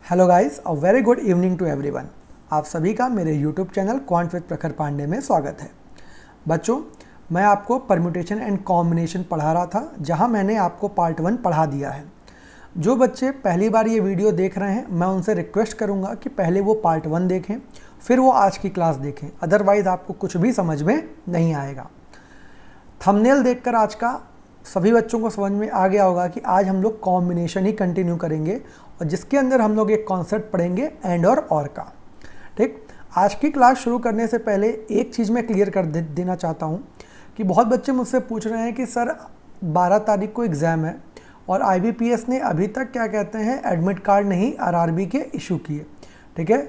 Hello guys, a very good evening to everyone. आप सभी का मेरे यूट्यूब चैनल क्वांट विद प्रखर पांडे में स्वागत है। बच्चों, मैं आपको परम्यूटेशन एंड कॉम्बिनेशन पढ़ा रहा था, जहां मैंने आपको पार्ट 1 पढ़ा दिया है। जो बच्चे पहली बार ये वीडियो देख रहे हैं, मैं उनसे रिक्वेस्ट करूंगा कि पहले वो पार्ट 1 देखें, फिर वो आज की क्लास देखें, अदरवाइज़ आपको कुछ भी समझ में नहीं आएगा। थंबनेल देखकर आज का सभी बच्चों को समझ में आ गया होगा कि आज हम लोग कॉम्बिनेशन ही कंटिन्यू करेंगे, और जिसके अंदर हम लोग एक कॉन्सेप्ट पढ़ेंगे एंड और का। ठीक, आज की क्लास शुरू करने से पहले एक चीज़ मैं क्लियर कर देना चाहता हूँ कि बहुत बच्चे मुझसे पूछ रहे हैं कि सर 12 तारीख को एग्ज़ाम है और IBPS ने अभी तक क्या कहते हैं एडमिट कार्ड नहीं RRB के इशू किए। ठीक है,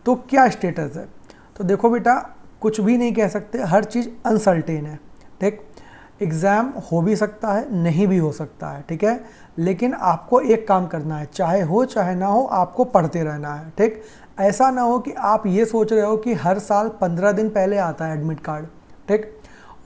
तो क्या स्टेटस है? तो देखो बेटा, कुछ भी नहीं कह सकते, हर चीज़ अनसर्टेन है। ठीक, एग्ज़ाम हो भी सकता है, नहीं भी हो सकता है। ठीक है, लेकिन आपको एक काम करना है, चाहे हो चाहे ना हो, आपको पढ़ते रहना है। ठीक, ऐसा ना हो कि आप ये सोच रहे हो कि हर साल 15 दिन पहले आता है एडमिट कार्ड, ठीक,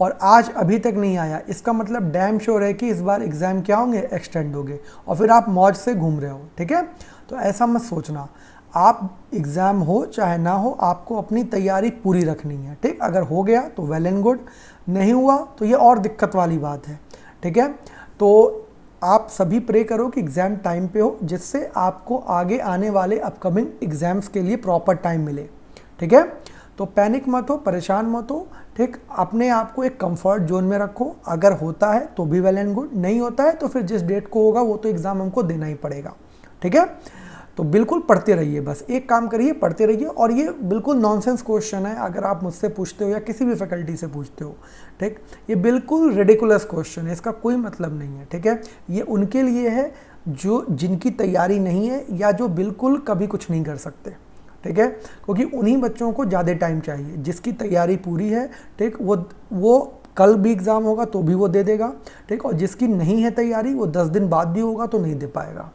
और आज अभी तक नहीं आया, इसका मतलब डैम श्योर है कि इस बार एग्ज़ाम क्या होंगे, एक्सटेंड होंगे, और फिर आप मौज से घूम रहे हो। ठीक है, तो ऐसा मत सोचना। आप एग्ज़ाम हो चाहे ना हो, आपको अपनी तैयारी पूरी रखनी है। ठीक, अगर हो गया तो वेल एंड गुड, नहीं हुआ तो ये और दिक्कत वाली बात है। ठीक है, तो आप सभी प्रे करो कि एग्ज़ाम टाइम पे हो, जिससे आपको आगे आने वाले अपकमिंग एग्ज़ाम्स के लिए प्रॉपर टाइम मिले। ठीक है, तो पैनिक मत हो, परेशान मत हो। ठीक, अपने आप को एक कंफर्ट जोन में रखो। अगर होता है तो भी वेल एंड गुड, नहीं होता है तो फिर जिस डेट को होगा वो तो एग्ज़ाम हमको देना ही पड़ेगा। ठीक है, तो बिल्कुल पढ़ते रहिए, बस एक काम करिए, पढ़ते रहिए। और ये बिल्कुल नॉनसेंस क्वेश्चन है, अगर आप मुझसे पूछते हो या किसी भी फैकल्टी से पूछते हो। ठीक, ये बिल्कुल रेडिकुलस क्वेश्चन है, इसका कोई मतलब नहीं है। ठीक है, ये उनके लिए है जो जिनकी तैयारी नहीं है या जो बिल्कुल कभी कुछ नहीं कर सकते। ठीक है, क्योंकि उन्हीं बच्चों को ज़्यादा टाइम चाहिए। जिसकी तैयारी पूरी है, ठीक, वो कल भी एग्ज़ाम होगा तो भी वो दे देगा। ठीक, और जिसकी नहीं है तैयारी, वो 10 दिन बाद भी होगा तो नहीं दे पाएगा।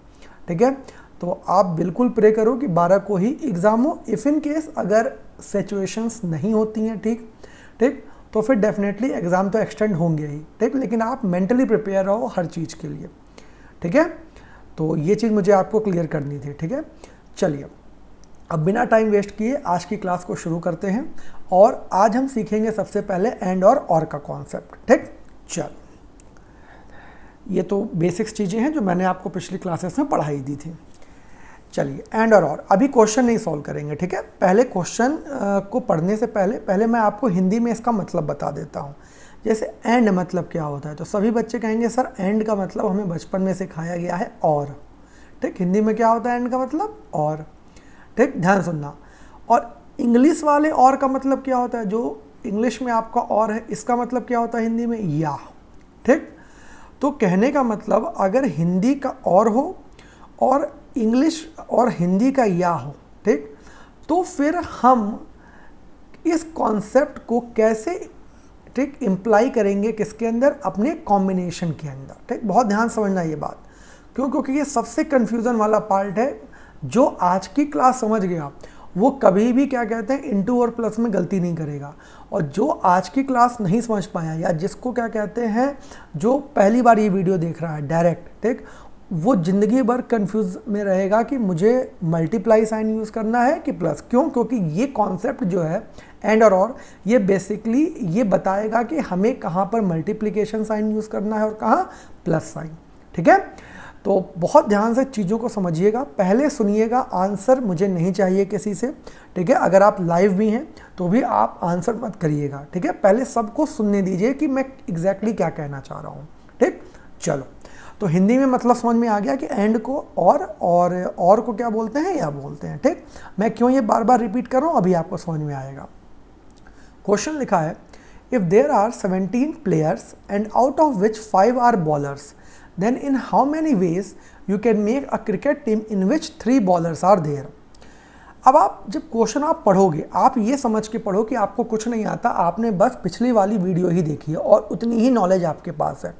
ठीक है, तो आप बिल्कुल प्रे करो कि 12 को ही एग्ज़ाम हो। इफ़ इन केस अगर सिचुएशंस नहीं होती हैं ठीक, तो फिर डेफिनेटली एग्ज़ाम तो एक्सटेंड होंगे ही। ठीक, लेकिन आप मेंटली प्रिपेयर रहो हर चीज़ के लिए। ठीक है, तो ये चीज़ मुझे आपको क्लियर करनी थी। ठीक है, चलिए अब बिना टाइम वेस्ट किए आज की क्लास को शुरू करते हैं, और आज हम सीखेंगे सबसे पहले एंड और का कॉन्सेप्ट। ठीक, चलो, ये तो बेसिक्स चीज़ें हैं जो मैंने आपको पिछली क्लासेस में पढ़ाई दी थी। चलिए, एंड और अभी क्वेश्चन नहीं सॉल्व करेंगे। ठीक है, पहले क्वेश्चन को पढ़ने से पहले मैं आपको हिंदी में इसका मतलब बता देता हूँ। जैसे एंड मतलब क्या होता है, तो सभी बच्चे कहेंगे सर एंड का मतलब हमें बचपन में सिखाया गया है और। ठीक, हिंदी में क्या होता है एंड का मतलब और। ठीक, ध्यान सुनना। और इंग्लिश वाले और का मतलब क्या होता है, जो इंग्लिश में आपका और है, इसका मतलब क्या होता है हिंदी में या। ठीक, तो कहने का मतलब अगर हिंदी का और हो और इंग्लिश और हिंदी का या हो, ठीक, तो फिर हम इस कॉन्सेप्ट को कैसे ठीक इम्प्लाई करेंगे, किसके अंदर, अपने कॉम्बिनेशन के अंदर। ठीक, बहुत ध्यान समझना ये बात, क्योंकि ये सबसे कंफ्यूजन वाला पार्ट है। जो आज की क्लास समझ गया वो कभी भी क्या कहते हैं इनटू और प्लस में गलती नहीं करेगा, और जो आज की क्लास नहीं समझ पाया या जिसको क्या कहते हैं जो पहली बार ये वीडियो देख रहा है डायरेक्ट, ठीक, वो ज़िंदगी भर कंफ्यूज में रहेगा कि मुझे मल्टीप्लाई साइन यूज़ करना है कि प्लस। क्यों? क्योंकि ये कॉन्सेप्ट जो है एंड और ये बेसिकली ये बताएगा कि हमें कहाँ पर मल्टीप्लिकेशन साइन यूज़ करना है और कहाँ प्लस साइन। ठीक है, तो बहुत ध्यान से चीज़ों को समझिएगा, पहले सुनिएगा, आंसर मुझे नहीं चाहिए किसी से। ठीक है, अगर आप लाइव भी हैं तो भी आप आंसर मत करिएगा। ठीक है, पहले सबको सुनने दीजिए कि मैं एग्जैक्टली क्या कहना चाह रहा हूँ। ठीक, चलो, तो हिंदी में मतलब समझ में आ गया कि एंड को और को क्या बोलते हैं, या बोलते हैं। ठीक, मैं क्यों ये बार बार रिपीट कर रहा हूँ, अभी आपको समझ में आएगा। क्वेश्चन लिखा है, if there are 17 players and out of which 5 are bowlers, then in how many ways you can make a cricket team in which 3 bowlers are there। अब आप जब क्वेश्चन आप पढ़ोगे, आप ये समझ के पढ़ो कि आपको कुछ नहीं आता, आपने बस पिछली वाली वीडियो ही देखी है और उतनी ही नॉलेज आपके पास है।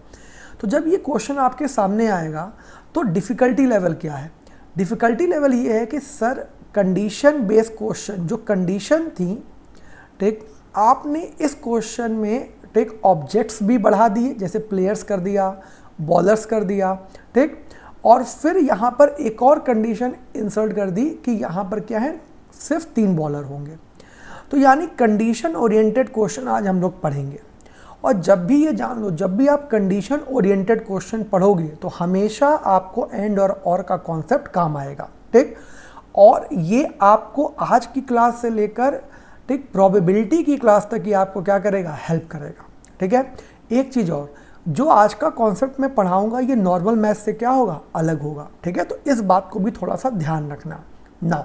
तो जब ये क्वेश्चन आपके सामने आएगा तो डिफ़िकल्टी लेवल क्या है? डिफ़िकल्टी लेवल ये है कि सर कंडीशन बेस्ड क्वेश्चन, जो कंडीशन थी, ठीक, आपने इस क्वेश्चन में ठीक ऑब्जेक्ट्स भी बढ़ा दिए, जैसे प्लेयर्स कर दिया, बॉलर्स कर दिया। ठीक, और फिर यहाँ पर एक और कंडीशन इंसर्ट कर दी कि यहाँ पर क्या है, सिर्फ 3 बॉलर होंगे। तो यानी कंडीशन ओरिएंटेड क्वेश्चन आज हम लोग पढ़ेंगे। और जब भी ये जान लो, जब भी आप कंडीशन ओरिएंटेड क्वेश्चन पढ़ोगे तो हमेशा आपको एंड और का कॉन्सेप्ट काम आएगा, ठीक। और ये आपको आज की क्लास से लेकर, ठीक, प्रोबेबिलिटी की क्लास तक ये आपको क्या करेगा, हेल्प करेगा, ठीक है। एक चीज़ और, जो आज का कॉन्सेप्ट मैं पढ़ाऊंगा ये नॉर्मल मैथ से क्या होगा, अलग होगा, ठीक है। तो इस बात को भी थोड़ा सा ध्यान रखना। नाउ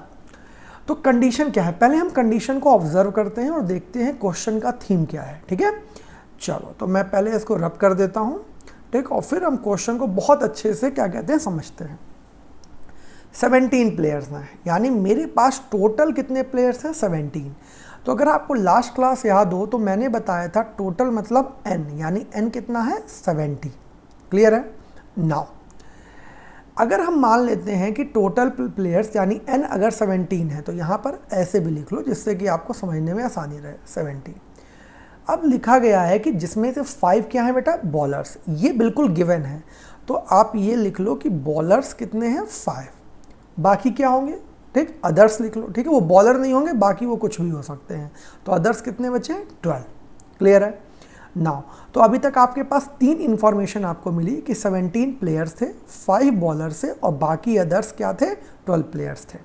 तो कंडीशन क्या है, पहले हम कंडीशन को ऑब्जर्व करते हैं और देखते हैं क्वेश्चन का थीम क्या है, ठीक है। चलो तो मैं पहले इसको रब कर देता हूँ, ठीक, और फिर हम क्वेश्चन को बहुत अच्छे से क्या कहते हैं समझते हैं। 17 प्लेयर्स हैं, यानी मेरे पास टोटल कितने प्लेयर्स हैं, 17। तो अगर आपको लास्ट क्लास याद हो तो मैंने बताया था टोटल मतलब n, यानी n कितना है, 70। क्लियर है। नाउ अगर हम मान लेते हैं कि टोटल प्लेयर्स यानी n अगर 17 है तो यहाँ पर ऐसे भी लिख लो जिससे कि आपको समझने में आसानी रहे, 70। अब लिखा गया है कि जिसमें से 5 क्या है बेटा, बॉलर्स, ये बिल्कुल गिवन है। तो आप ये लिख लो कि बॉलर्स कितने हैं, 5, बाकी क्या होंगे, ठीक, अदर्स लिख लो, ठीक है। वो बॉलर नहीं होंगे, बाकी वो कुछ भी हो सकते हैं। तो अदर्स कितने बचे, 12। क्लियर है। नाउ तो अभी तक आपके पास 3 इंफॉर्मेशन आपको मिली कि 17 प्लेयर्स थे, 5 बॉलर्स थे और बाकी अदर्स क्या थे, 12 प्लेयर्स थे।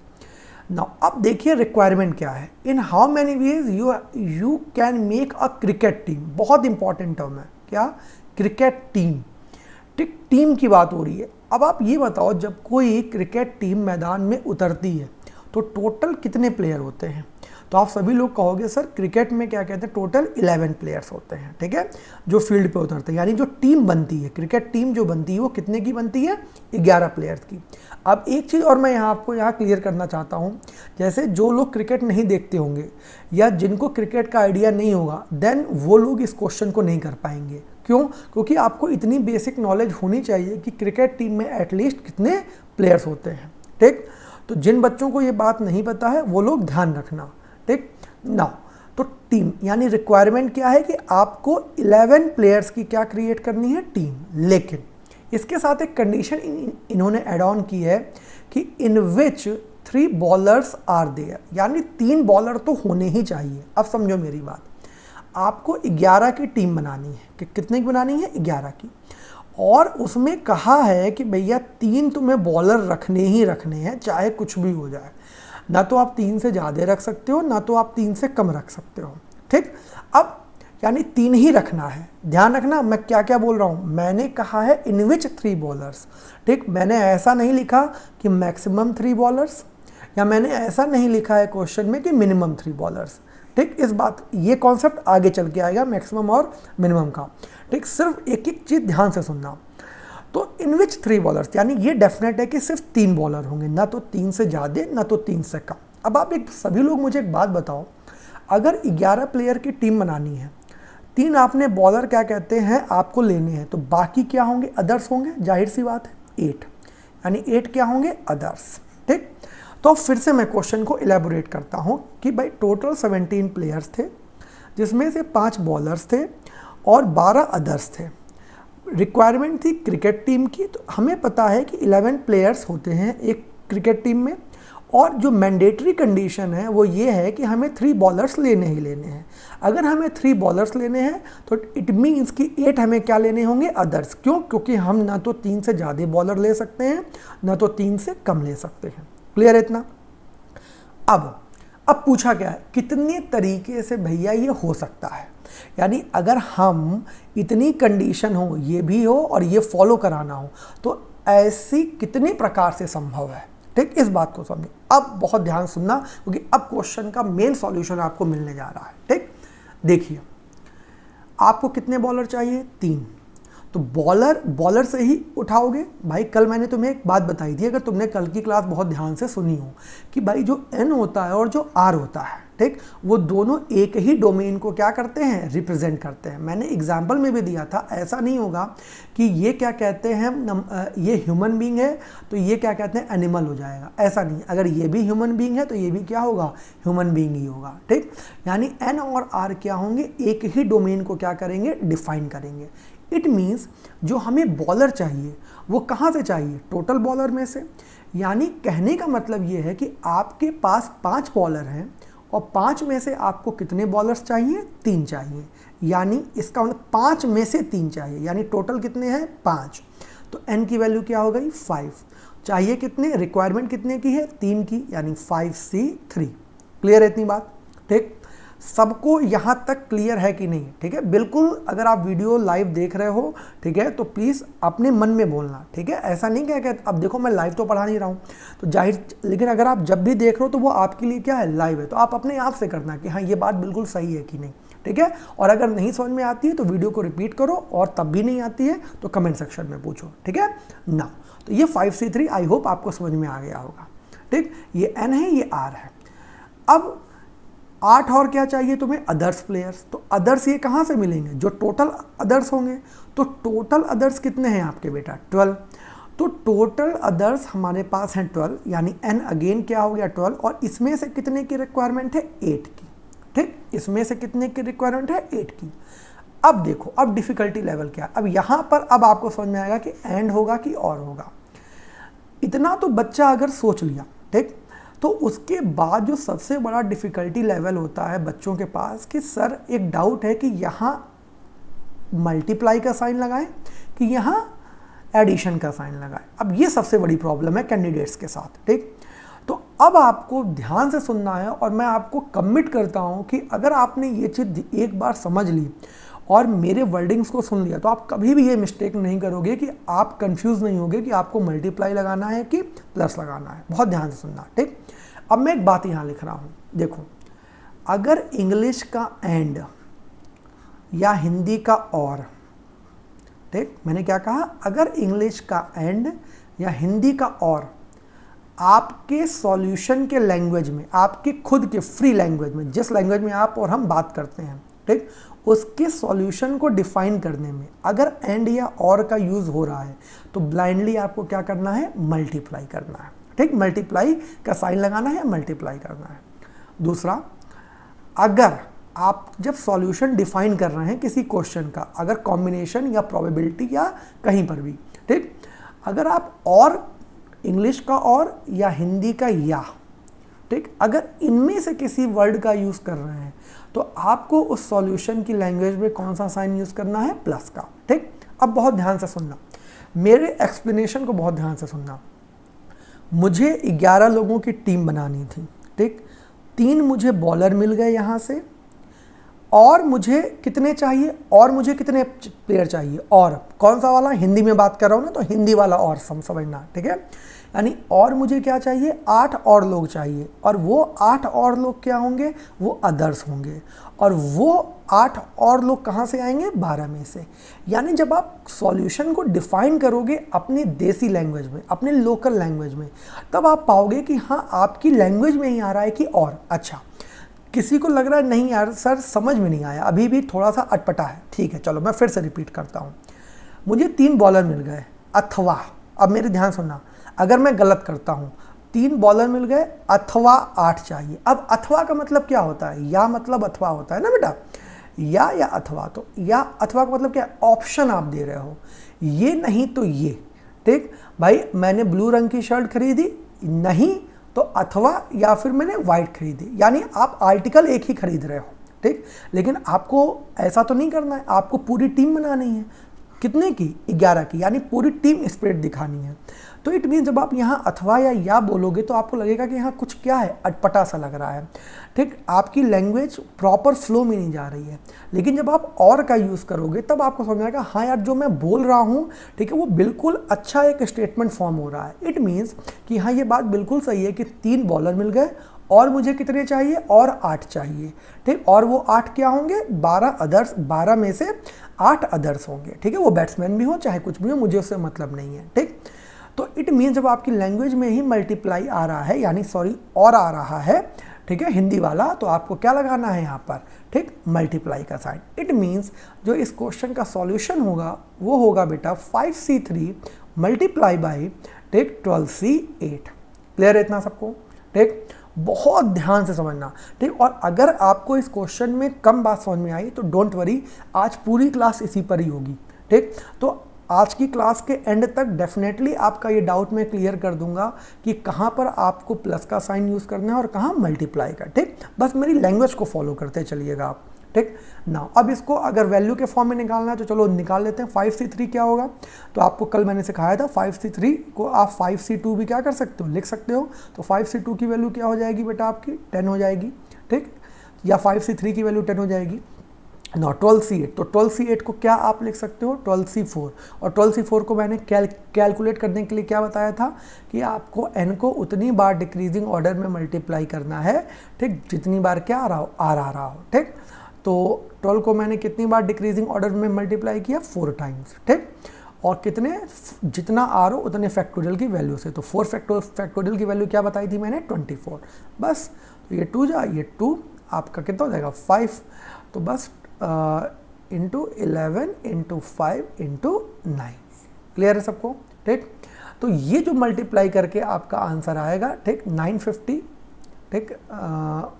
नाउ अब देखिए रिक्वायरमेंट क्या है, in how many ways you can make a cricket team. बहुत इंपॉर्टेंट टर्म है, क्या, क्रिकेट टीम, ठीक, टीम की बात हो रही है। अब आप ये बताओ, जब कोई क्रिकेट टीम मैदान में उतरती है तो टोटल कितने प्लेयर होते हैं। तो आप सभी लोग कहोगे सर क्रिकेट में क्या कहते हैं, टोटल 11 प्लेयर्स होते हैं, ठीक है, जो फील्ड पे उतरते हैं। यानी जो टीम बनती है, क्रिकेट टीम जो बनती है वो कितने की बनती है, 11 प्लेयर्स की। अब एक चीज़ और मैं आपको यहाँ क्लियर करना चाहता हूँ, जैसे जो लोग क्रिकेट नहीं देखते होंगे या जिनको क्रिकेट का आइडिया नहीं होगा, देन वो लोग इस क्वेश्चन को नहीं कर पाएंगे। क्यों, क्योंकि आपको इतनी बेसिक नॉलेज होनी चाहिए कि क्रिकेट टीम में एटलीस्ट कितने प्लेयर्स होते हैं, ठीक। तो जिन बच्चों को ये बात नहीं पता है वो लोग ध्यान रखना, ठीक। नाउ तो टीम यानी रिक्वायरमेंट क्या है कि आपको 11 प्लेयर्स की क्या क्रिएट करनी है, टीम। लेकिन इसके साथ एक कंडीशन इन्होंने ऐड ऑन की है कि इन विच 3 बॉलर्स आर देयर, यानी 3 बॉलर तो होने ही चाहिए। अब समझो मेरी बात, आपको 11 की टीम बनानी है, कि कितने की बनानी है, 11 की। और उसमें कहा है कि भैया 3 तुम्हें बॉलर रखने ही रखने हैं, चाहे कुछ भी हो जाए। ना तो आप 3 से ज़्यादा रख सकते हो, ना तो आप 3 से कम रख सकते हो, ठीक। अब यानी 3 ही रखना है। ध्यान रखना मैं क्या क्या बोल रहा हूँ, मैंने कहा है इन विच 3 बॉलर्स, ठीक। मैंने ऐसा नहीं लिखा कि मैक्सिमम 3 बॉलर्स, या मैंने ऐसा नहीं लिखा है क्वेश्चन में कि मिनिमम 3 बॉलर्स, ठीक। इस बात, ये कॉन्सेप्ट आगे चल के आएगा मैक्सिमम और मिनिमम का, ठीक। सिर्फ एक एक चीज़ ध्यान से सुनना। तो इन विच 3 बॉलर्स, यानी ये डेफिनेट है कि सिर्फ 3 बॉलर होंगे, ना तो 3 से ज़्यादा ना तो 3 से कम। अब आप सभी लोग मुझे एक बात बताओ, अगर 11 प्लेयर की टीम बनानी है, 3 आपने बॉलर क्या कहते हैं आपको लेने हैं, तो बाकी क्या होंगे, अदर्स होंगे, जाहिर सी बात है 8, यानी 8 क्या होंगे, अदर्स, ठीक। तो फिर से मैं क्वेश्चन को इलेबोरेट करता हूँ कि भाई टोटल 17 प्लेयर्स थे, जिसमें से 5 बॉलर्स थे और 12 अदर्स थे। रिक्वायरमेंट थी क्रिकेट टीम की, तो हमें पता है कि 11 प्लेयर्स होते हैं एक क्रिकेट टीम में, और जो मैंडेटरी कंडीशन है वो ये है कि हमें 3 बॉलर्स लेने ही लेने हैं। अगर हमें 3 बॉलर्स लेने हैं तो इट मीन्स कि 8 हमें क्या लेने होंगे, अदर्स। क्यों, क्योंकि हम ना तो 3 से ज़्यादा बॉलर ले सकते हैं, ना तो 3 से कम ले सकते हैं। क्लियर है इतना। अब पूछा क्या है, कितने तरीके से भैया ये हो सकता है, यानी अगर हम इतनी कंडीशन हो, ये भी हो और ये फॉलो कराना हो, तो ऐसी कितने प्रकार से संभव है, ठीक। इस बात को समझो। अब बहुत ध्यान सुनना, क्योंकि अब क्वेश्चन का मेन सॉल्यूशन आपको मिलने जा रहा है, ठीक। देखिए आपको कितने बॉलर चाहिए, 3। तो बॉलर से ही उठाओगे। भाई कल मैंने तुम्हें एक बात बताई थी, अगर तुमने कल की क्लास बहुत ध्यान से सुनी हो, कि भाई जो एन होता है और जो आर होता है, ठीक, वो दोनों एक ही डोमेन को क्या करते हैं, रिप्रेजेंट करते हैं। मैंने एग्जाम्पल में भी दिया था, ऐसा नहीं होगा कि ये क्या कहते हैं, ये ह्यूमन बीइंग है तो ये क्या कहते हैं, एनिमल हो जाएगा, ऐसा नहीं। अगर ये भी ह्यूमन बीइंग है तो ये भी क्या होगा, ह्यूमन बीइंग ही होगा, ठीक। यानी एन और आर क्या होंगे, एक ही डोमेन को क्या करेंगे, डिफाइन करेंगे। इट मीन्स जो हमें बॉलर चाहिए वो कहाँ से चाहिए, टोटल बॉलर में से। यानी कहने का मतलब ये है कि आपके पास 5 बॉलर हैं और 5 में से आपको कितने बॉलर्स चाहिए, 3 चाहिए। यानी इसका मतलब 5 में से 3 चाहिए, यानी टोटल कितने हैं, 5। तो n की वैल्यू क्या हो गई, 5। चाहिए कितने, रिक्वायरमेंट कितने की है, 3 की, यानी 5C3। क्लियर है इतनी बात, ठीक। सबको यहाँ तक क्लियर है कि नहीं, ठीक है। बिल्कुल अगर आप वीडियो लाइव देख रहे हो, ठीक है, तो प्लीज़ अपने मन में बोलना, ठीक है। ऐसा नहीं क्या अब देखो मैं लाइव तो पढ़ा नहीं रहा हूँ तो जाहिर, लेकिन अगर आप जब भी देख रहे हो तो वो आपके लिए क्या है, लाइव है, तो आप अपने आप से करना कि हाँ ये बात बिल्कुल सही है कि नहीं, ठीक है। और अगर नहीं समझ में आती है तो वीडियो को रिपीट करो, और तब भी नहीं आती है तो कमेंट सेक्शन में पूछो, ठीक है ना। तो ये 5C3 आई होप आपको समझ में आ गया होगा, ठीक। ये n है, ये r है। अब 8 और क्या चाहिए तुम्हें, अदर्स प्लेयर्स। तो अदर्स ये कहाँ से मिलेंगे, जो टोटल अदर्स होंगे। तो टोटल अदर्स कितने हैं आपके बेटा, 12। तो टोटल अदर्स हमारे पास हैं 12, यानी n अगेन क्या हो गया 12, और इसमें से कितने की रिक्वायरमेंट है, 8 की, ठीक। इसमें से कितने की रिक्वायरमेंट है, 8 की। अब देखो, अब डिफिकल्टी लेवल क्या है। अब यहाँ पर अब आपको समझ में आएगा कि एंड होगा कि और होगा। इतना तो बच्चा अगर सोच लिया, ठीक, तो उसके बाद जो सबसे बड़ा डिफ़िकल्टी लेवल होता है बच्चों के पास कि सर एक डाउट है कि यहाँ मल्टीप्लाई का साइन लगाएं कि यहाँ एडिशन का साइन लगाएं। अब ये सबसे बड़ी प्रॉब्लम है कैंडिडेट्स के साथ, ठीक। तो अब आपको ध्यान से सुनना है, और मैं आपको कमिट करता हूँ कि अगर आपने ये चीज़ एक बार समझ ली और मेरे वर्डिंग्स को सुन लिया तो आप कभी भी ये मिस्टेक नहीं करोगे कि आप कंफ्यूज नहीं होगे कि आपको मल्टीप्लाई लगाना है कि प्लस लगाना है। बहुत ध्यान से सुनना, ठीक। अब मैं एक बात यहाँ लिख रहा हूँ, देखो, अगर इंग्लिश का एंड या हिंदी का और, ठीक, मैंने क्या कहा, अगर इंग्लिश का एंड या हिंदी का और आपके सॉल्यूशन के लैंग्वेज में, आपके खुद के फ्री लैंग्वेज में, जिस लैंग्वेज में आप और हम बात करते हैं, ठीक, उसके सॉल्यूशन को डिफाइन करने में अगर एंड या और का यूज़ हो रहा है तो ब्लाइंडली आपको क्या करना है, मल्टीप्लाई करना है, ठीक। मल्टीप्लाई का साइन लगाना है, मल्टीप्लाई करना है। दूसरा, अगर आप जब सॉल्यूशन डिफाइन कर रहे हैं किसी क्वेश्चन का, अगर कॉम्बिनेशन या प्रोबेबिलिटी या कहीं पर भी, ठीक, अगर आप और इंग्लिश का और या हिंदी का या, ठीक, अगर इनमें से किसी वर्ड का यूज़ कर रहे हैं तो आपको उस सॉल्यूशन की लैंग्वेज में कौन सा साइन यूज़ करना है, प्लस का, ठीक। अब बहुत ध्यान से सुनना, मेरे एक्सप्लेनेशन को बहुत ध्यान से सुनना। मुझे 11 लोगों की टीम बनानी थी, ठीक। 3 मुझे बॉलर मिल गए यहाँ से, और मुझे कितने चाहिए, और मुझे कितने प्लेयर चाहिए, और कौन सा वाला, हिंदी में बात कर रहा हूँ ना तो हिंदी वाला और समझना, ठीक है। यानी और मुझे क्या चाहिए, 8 और लोग चाहिए, और वो 8 और लोग क्या होंगे, वो अदर्स होंगे, और वो 8 और लोग कहाँ से आएंगे, 12 में से। यानी जब आप सॉल्यूशन को डिफाइन करोगे अपनी देसी लैंग्वेज में, अपने लोकल लैंग्वेज में, तब आप पाओगे कि हाँ आपकी लैंग्वेज में ही आ रहा है कि और। अच्छा, किसी को लग रहा है नहीं यार सर समझ में नहीं आया, अभी भी थोड़ा सा अटपटा है, ठीक है, चलो मैं फिर से रिपीट करता हूँ। मुझे 3 बॉलर मिल गए, अथवा, अब मेरे ध्यान सुनना, अगर मैं गलत करता हूँ, 3 बॉलर मिल गए अथवा 8 चाहिए। अब अथवा का मतलब क्या होता है, या मतलब अथवा होता है ना बेटा, या अथवा। तो या अथवा का मतलब क्या है, ऑप्शन आप दे रहे हो, ये नहीं तो ये, ठीक। भाई मैंने ब्लू रंग की शर्ट खरीदी, नहीं तो अथवा, या फिर मैंने वाइट खरीदी, यानी आप आर्टिकल एक ही खरीद रहे हो, ठीक। लेकिन आपको ऐसा तो नहीं करना है, आपको पूरी टीम बनानी है, कितने की, 11 की, यानी पूरी टीम स्पिरिट दिखानी है। तो इट मीन जब आप यहाँ अथवा या बोलोगे तो आपको लगेगा कि यहाँ कुछ क्या है, अटपटा सा लग रहा है, ठीक, आपकी लैंग्वेज प्रॉपर फ्लो में नहीं जा रही है। लेकिन जब आप और का यूज़ करोगे तब आपको समझ आएगा हाँ यार जो मैं बोल रहा हूँ, ठीक है, वो बिल्कुल अच्छा एक स्टेटमेंट फॉर्म हो रहा है। इट मीन्स कि हाँ ये बात बिल्कुल सही है कि 3 बॉलर मिल गए, और मुझे कितने चाहिए, और 8 चाहिए, ठीक। और वो 8 क्या होंगे, 12 अदर्स, 12 में से 8 अदर्स होंगे, ठीक है। वो बैट्समैन भी हो चाहे कुछ भी हो, मुझे उससे मतलब नहीं है, ठीक। तो इट मीन जब आपकी लैंग्वेज में ही मल्टीप्लाई आ रहा है, यानी सॉरी और आ रहा है, ठीक है, हिंदी वाला, तो आपको क्या लगाना है यहाँ पर, ठीक, मल्टीप्लाई का साइन। इट मीन्स जो इस क्वेश्चन का सॉल्यूशन होगा वो होगा बेटा 5C3 मल्टीप्लाई बाई, ठीक, 12C8। क्लियर है इतना सबको, ठीक। बहुत ध्यान से समझना, ठीक। और अगर आपको इस क्वेश्चन में कम बात समझ में आई तो डोंट वरी, आज पूरी क्लास इसी पर ही होगी, ठीक। तो आज की क्लास के एंड तक डेफिनेटली आपका ये डाउट मैं क्लियर कर दूंगा कि कहाँ पर आपको प्लस का साइन यूज़ करना है और कहाँ मल्टीप्लाई का, ठीक। बस मेरी लैंग्वेज को फॉलो करते चलिएगा आप, ठीक ना। अब इसको अगर वैल्यू के फॉर्म में निकालना है तो चलो निकाल लेते हैं। 5c3 क्या होगा, तो आपको कल मैंने सिखाया था 5c3 को आप 5c2 भी क्या कर सकते हो, लिख सकते हो। तो 5c2 की वैल्यू क्या हो जाएगी बेटा, आपकी 10 हो जाएगी, ठीक, या 5c3 की वैल्यू 10 हो जाएगी ना। 12c8, तो 12c8 को क्या आप लिख सकते हो, 12c4, और 12c4 को मैंने कैलकुलेट करने के लिए क्या बताया था कि आपको n को उतनी बार डिक्रीजिंग ऑर्डर में मल्टीप्लाई करना है, ठीक, जितनी बार क्या आ रहा हो, ठीक। तो 12 को मैंने कितनी बार डिक्रीजिंग ऑर्डर में मल्टीप्लाई किया, 4 टाइम्स, ठीक, और कितने, जितना आर हो उतने फैक्टोरियल की वैल्यू से। तो 4 फैक्टोरियल की वैल्यू क्या बताई थी मैंने, 24, बस। तो ये 2 जा, ये 2 आपका कितना हो जाएगा, 5, तो बस इंटू 11 इंटू 5 इंटू 9, क्लियर है सबको, ठीक। तो ये जो मल्टीप्लाई करके आपका आंसर आएगा, ठीक, 950, ठीक,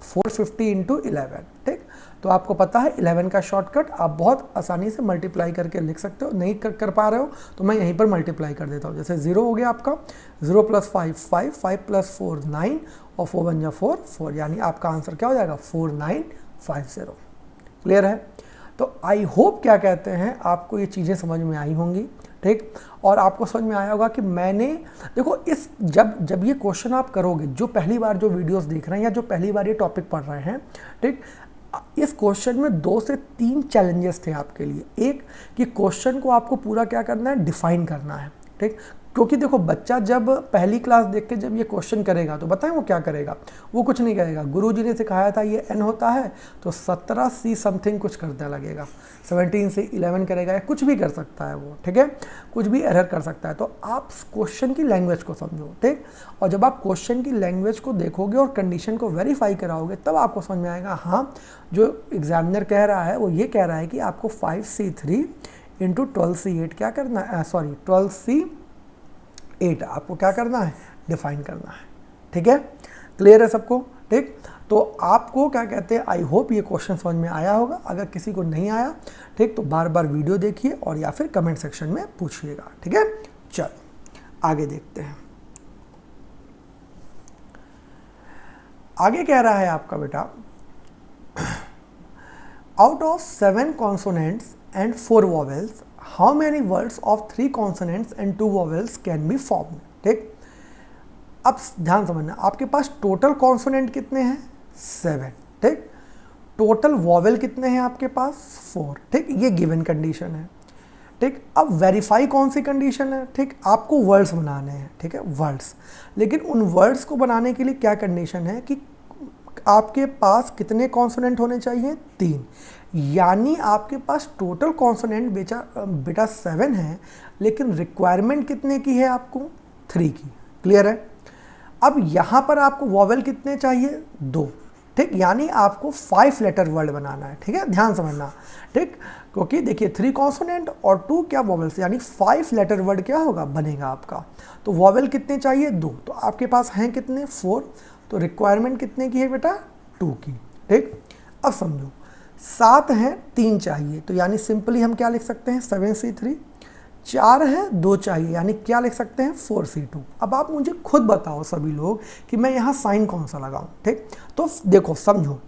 450 इंटू 11, ठीक। तो आपको पता है 11 का शॉर्टकट आप बहुत आसानी से मल्टीप्लाई करके लिख सकते हो। नहीं कर पा रहे हो तो मैं यहीं पर मल्टीप्लाई कर देता हूँ। जैसे 0 हो गया आपका, 0 + 5 5, 5 + 4 9, और 4 × 4 4, यानी आपका आंसर क्या हो जाएगा, 4950, क्लियर है। तो आई होप क्या कहते हैं आपको ये चीज़ें समझ में आई होंगी, ठीक। और आपको समझ में आया होगा कि मैंने, देखो इस जब ये क्वेश्चन आप करोगे, जो पहली बार जो वीडियोस देख रहे हैं या जो पहली बार ये टॉपिक पढ़ रहे हैं, ठीक, इस क्वेश्चन में 2 से 3 चैलेंजेस थे आपके लिए। एक कि क्वेश्चन को आपको पूरा क्या करना है, डिफाइन करना है, ठीक। क्योंकि देखो बच्चा जब पहली क्लास देख के जब ये क्वेश्चन करेगा तो बताएं वो क्या करेगा, वो कुछ नहीं करेगा। गुरुजी ने सिखाया था ये n होता है तो 17c समथिंग कुछ करने लगेगा, 17 से 11 करेगा या कुछ भी कर सकता है वो, ठीक है, कुछ भी एरर कर सकता है। तो आप क्वेश्चन की लैंग्वेज को समझो, ठीक, और जब आप क्वेश्चन की लैंग्वेज को देखोगे और कंडीशन को वेरीफाई कराओगे तब आपको समझ में आएगा हाँ जो एग्जामिनर कह रहा है वो ये कह रहा है कि आपको 5c3 इंटू 12c8 क्या करना है, सॉरी 12c8 आपको क्या करना है, डिफाइन करना है, ठीक है, क्लियर है सबको, ठीक। तो आपको क्या कहते हैं, आई होप ये क्वेश्चन समझ में आया होगा। अगर किसी को नहीं आया, ठीक, तो बार बार वीडियो देखिए और या फिर कमेंट सेक्शन में पूछिएगा, ठीक है। चलो आगे देखते हैं। आगे कह रहा है आपका बेटा, out of 7 consonants and 4 vowels how many words of 3 consonants and 2 vowels can be formed, ठीक। अब ध्यान समझना, आपके पास टोटल कॉन्सोनेंट कितने हैं, 7, ठीक, टोटल वॉवेल कितने हैं आपके पास, 4, ठीक, ये गिवन कंडीशन है, ठीक। अब वेरीफाई कौन सी कंडीशन है, ठीक, आपको वर्ड्स बनाने हैं, ठीक है, वर्ड्स। लेकिन उन वर्ड्स को बनाने के लिए क्या कंडीशन है कि आपके पास कितने कॉन्सोनेंट होने चाहिए, 3, यानी आपके पास टोटल कॉन्सोनेंट बेटा 7 है, लेकिन रिक्वायरमेंट कितने की है आपको, 3 की, क्लियर है। अब यहाँ पर आपको वॉवेल कितने चाहिए, 2, ठीक, यानी आपको 5 लेटर वर्ड बनाना है, ठीक है, ध्यान समझना, ठीक, क्योंकि देखिए 3 कॉन्सोनेंट और 2 क्या वॉवेल्स, यानी 5 लेटर वर्ड क्या होगा, बनेगा आपका। तो वॉवेल कितने चाहिए, 2, तो आपके पास हैं कितने, 4, तो रिक्वायरमेंट कितने की है बेटा, 2 की, ठीक। अब समझो 7 हैं, 3 चाहिए, तो यानी सिंपली हम क्या लिख सकते हैं, 7c3, 4 है, 2 चाहिए, यानी क्या लिख सकते हैं, 4c2। अब आप मुझे खुद बताओ सभी लोग कि मैं यहाँ साइन कौन सा लगाऊं, ठीक। तो देखो समझो,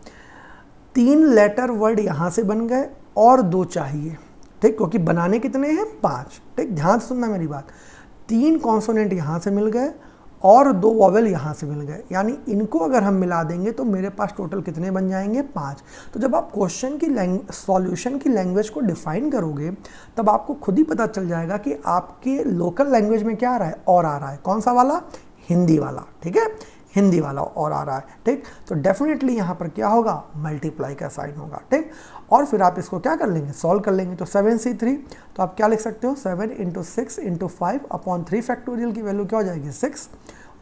3 लेटर वर्ड यहाँ से बन गए और 2 चाहिए, ठीक, क्योंकि बनाने कितने हैं, 5, ठीक, ध्यान से सुनना मेरी बात। 3 कॉन्सोनेंट यहाँ से मिल गए और 2 वॉवेल यहाँ से मिल गए, यानी इनको अगर हम मिला देंगे तो मेरे पास टोटल कितने बन जाएंगे, 5। तो जब आप क्वेश्चन की सॉल्यूशन की लैंग्वेज को डिफाइन करोगे तब आपको खुद ही पता चल जाएगा कि आपके लोकल लैंग्वेज में क्या आ रहा है, और आ रहा है, कौन सा वाला, हिंदी वाला, ठीक है, हिंदी वाला और आ रहा है, ठीक। तो डेफिनेटली यहाँ पर क्या होगा, मल्टीप्लाई का साइन होगा, ठीक। और फिर आप इसको क्या कर लेंगे, सॉल्व कर लेंगे। तो 7c3, तो आप क्या लिख सकते हो, 7 × 6 × 5 अपॉन 3 फैक्टोरियल की वैल्यू क्या हो जाएगी, 6,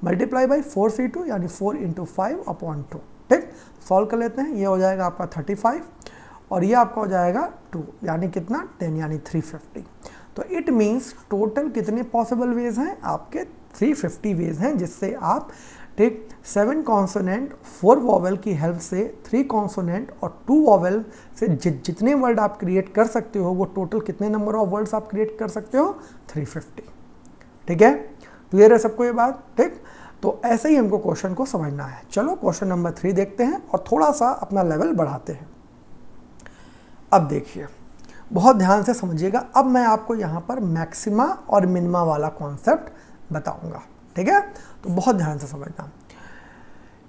मल्टीप्लाई बाई 4c2 यानी 4 × 5 अपॉन 2, ठीक। सॉल्व कर लेते हैं, ये हो जाएगा आपका 35 और ये आपका हो जाएगा 2, यानी कितना, 10, यानी 350। तो इट मीन्स टोटल कितने पॉसिबल वेज हैं आपके, 350 वेज हैं जिससे आप ठीक। 7 कॉन्सोनेंट 4 वॉवेल की हेल्प से 3 कॉन्सोनेंट और 2 वॉवेल से जितने वर्ड आप क्रिएट कर सकते हो वो टोटल कितने नंबर ऑफ वर्ड्स आप क्रिएट कर सकते हो? 350। ठीक है, क्लियर है सबको ये बात? ठीक, तो ऐसे ही हमको क्वेश्चन को समझना है। चलो क्वेश्चन नंबर 3 देखते हैं और थोड़ा सा अपना लेवल बढ़ाते हैं। अब देखिए, बहुत ध्यान से समझिएगा। अब मैं आपको यहाँ पर मैक्सिमा और मिनिमा वाला कॉन्सेप्ट बताऊंगा। ठीक है, तो बहुत ध्यान से समझना।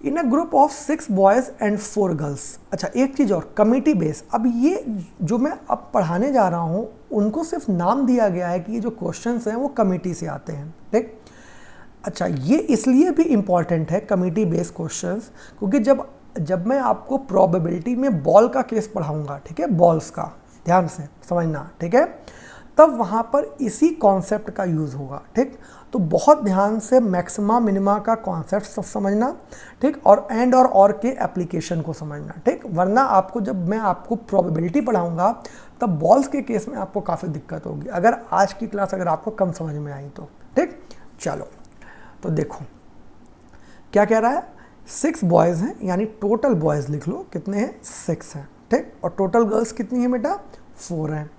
In a group of 6 boys and 4 girls. अच्छा, एक चीज़ और, कमिटी बेस। अब ये जो मैं अब पढ़ाने जा रहा हूँ उनको सिर्फ नाम दिया गया है कि ये जो क्वेश्चंस हैं वो कमिटी से आते हैं। ठीक, अच्छा, ये इसलिए भी इम्पॉर्टेंट है कमिटी बेस्ड क्वेश्चंस, क्योंकि जब मैं आपको प्रोबेबिलिटी में बॉल का केस पढ़ाऊंगा, ठीक है, बॉल्स का, ध्यान से समझना, ठीक है, तब वहाँ पर इसी कॉन्सेप्ट का यूज़ होगा। ठीक, तो बहुत ध्यान से मैक्सिमा मिनिमा का कॉन्सेप्ट समझना, ठीक, और एंड और के एप्लीकेशन को समझना। ठीक, वरना आपको जब मैं आपको प्रोबेबिलिटी पढ़ाऊंगा तब बॉल्स के केस में आपको काफ़ी दिक्कत होगी, अगर आज की क्लास अगर आपको कम समझ में आई तो। ठीक, चलो तो देखो क्या कह रहा है। 6 बॉयज़ हैं, यानी टोटल बॉयज़ लिख लो कितने हैं? 6 हैं। ठीक, और टोटल गर्ल्स कितनी है बेटा? 4 हैं।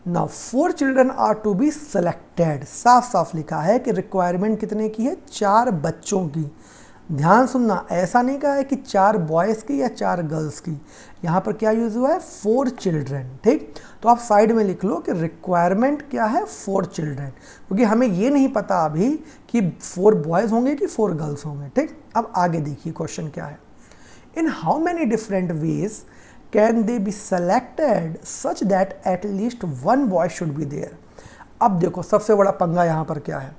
Now 4 children are to be selected. साफ साफ लिखा है कि रिक्वायरमेंट कितने की है? 4 बच्चों की। ध्यान सुनना, ऐसा नहीं कहा है कि 4 बॉयज़ की या 4 गर्ल्स की। यहाँ पर क्या यूज़ हुआ है? 4 चिल्ड्रन। ठीक, तो आप साइड में लिख लो कि रिक्वायरमेंट क्या है? 4 चिल्ड्रन, क्योंकि हमें ये नहीं पता अभी कि 4 बॉयज़ होंगे कि 4 गर्ल्स होंगे। ठीक, अब आगे देखिए क्वेश्चन क्या है। In how many different ways can they be selected such that at least 1 boy should be there. अब देखो सबसे बड़ा पंगा यहाँ पर क्या है।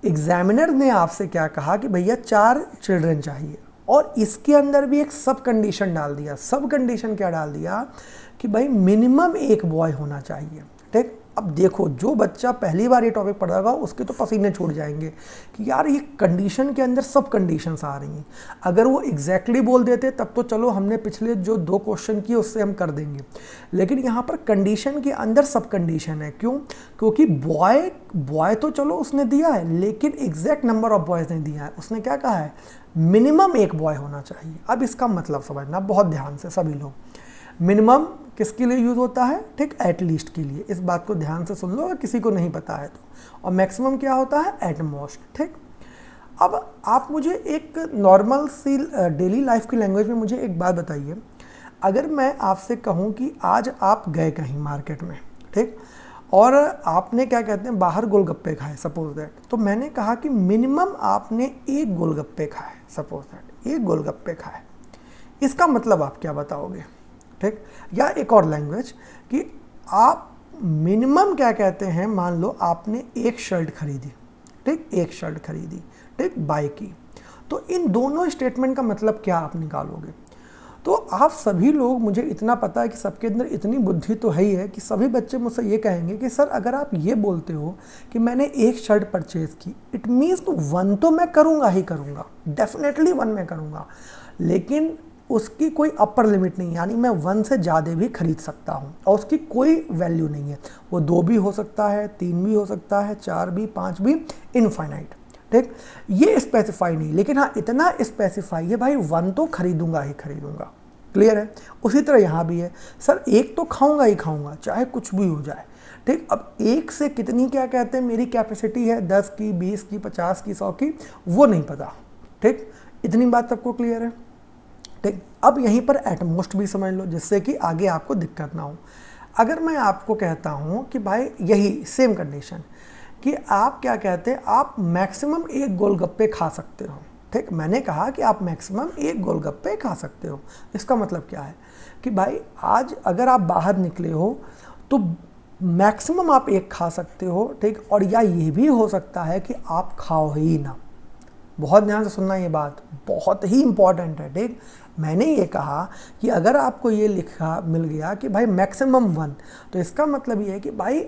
एग्जामिनर ने आपसे क्या कहा कि भैया 4 चिल्ड्रन चाहिए, और इसके अंदर भी एक सब कंडीशन डाल दिया। सब कंडीशन क्या डाल दिया? कि भाई मिनिमम 1 बॉय होना चाहिए। ठीक, अब देखो जो बच्चा पहली बार ये टॉपिक पढ़ रहा उसके तो पसीने छूट जाएंगे कि यार ये कंडीशन के अंदर सब कंडीशंस आ रही हैं। अगर वो एग्जैक्टली बोल देते तब तो चलो हमने पिछले जो 2 क्वेश्चन किए उससे हम कर देंगे, लेकिन यहाँ पर कंडीशन के अंदर सब कंडीशन है। क्यों? क्योंकि बॉय तो चलो उसने दिया है, लेकिन एग्जैक्ट नंबर ऑफ बॉयज़ नहीं दिया है। उसने क्या कहा है? मिनिमम 1 बॉय होना चाहिए। अब इसका मतलब समझना बहुत ध्यान से सभी लोग। मिनिमम किसके लिए यूज़ होता है? ठीक, एटलीस्ट के लिए। इस बात को ध्यान से सुन लो अगर किसी को नहीं पता है तो। और मैक्सिमम क्या होता है? एटमोस्ट। ठीक, अब आप मुझे एक नॉर्मल सी डेली लाइफ की लैंग्वेज में मुझे एक बात बताइए। अगर मैं आपसे कहूँ कि आज आप गए कहीं मार्केट में, ठीक, और आपने क्या कहते हैं बाहर गोलगप्पे खाए, सपोज दैट, तो मैंने कहा कि मिनिमम आपने 1 गोलगप्पे खाए, सपोज दैट 1 गोलगप्पे खाए। इसका मतलब आप क्या बताओगे? ठीक, या एक और लैंग्वेज कि आप मिनिमम क्या कहते हैं, मान लो आपने 1 शर्ट खरीदी, ठीक, 1 शर्ट खरीदी, ठीक, बाय की, तो इन दोनों स्टेटमेंट का मतलब क्या आप निकालोगे? तो आप सभी लोग, मुझे इतना पता है कि सबके अंदर इतनी बुद्धि तो है ही है कि सभी बच्चे मुझसे ये कहेंगे कि सर अगर आप ये बोलते हो कि मैंने 1 शर्ट परचेज़ की, इट मीन्स तो 1 तो मैं करूँगा ही करूँगा, डेफिनेटली 1 मैं करूँगा, लेकिन उसकी कोई अपर लिमिट नहीं, यानी मैं 1 से ज़्यादा भी खरीद सकता हूँ और उसकी कोई वैल्यू नहीं है। वो 2 भी हो सकता है, 3 भी हो सकता है, 4 भी, 5 भी, इनफाइनाइट। ठीक, ये स्पेसिफाई नहीं, लेकिन हाँ इतना स्पेसिफाई है भाई 1 तो खरीदूंगा ही खरीदूंगा। क्लियर है? उसी तरह यहाँ भी है, सर 1 तो खाऊंगा ही खाऊंगा चाहे कुछ भी हो जाए। ठीक, अब 1 से कितनी क्या कहते हैं मेरी कैपेसिटी है, 10 की, 20 की, 50 की, 100 की, वो नहीं पता। ठीक, इतनी बात सबको क्लियर है? ठीक, अब यहीं पर एटमोस्ट भी समझ लो जिससे कि आगे आपको दिक्कत ना हो। अगर मैं आपको कहता हूँ कि भाई यही सेम कंडीशन कि आप क्या कहते हैं, आप मैक्सिमम 1 गोलगप्पे खा सकते हो। ठीक, मैंने कहा कि आप मैक्सिमम 1 गोलगप्पे खा सकते हो। इसका मतलब क्या है कि भाई आज अगर आप बाहर निकले हो तो मैक्सिमम आप 1 खा सकते हो। ठीक, और या ये भी हो सकता है कि आप खाओ ही ना। बहुत ध्यान से सुनना, ये बात बहुत ही इंपॉर्टेंट है। ठीक, मैंने ये कहा कि अगर आपको ये लिखा मिल गया कि भाई मैक्सिमम 1, तो इसका मतलब ये है कि भाई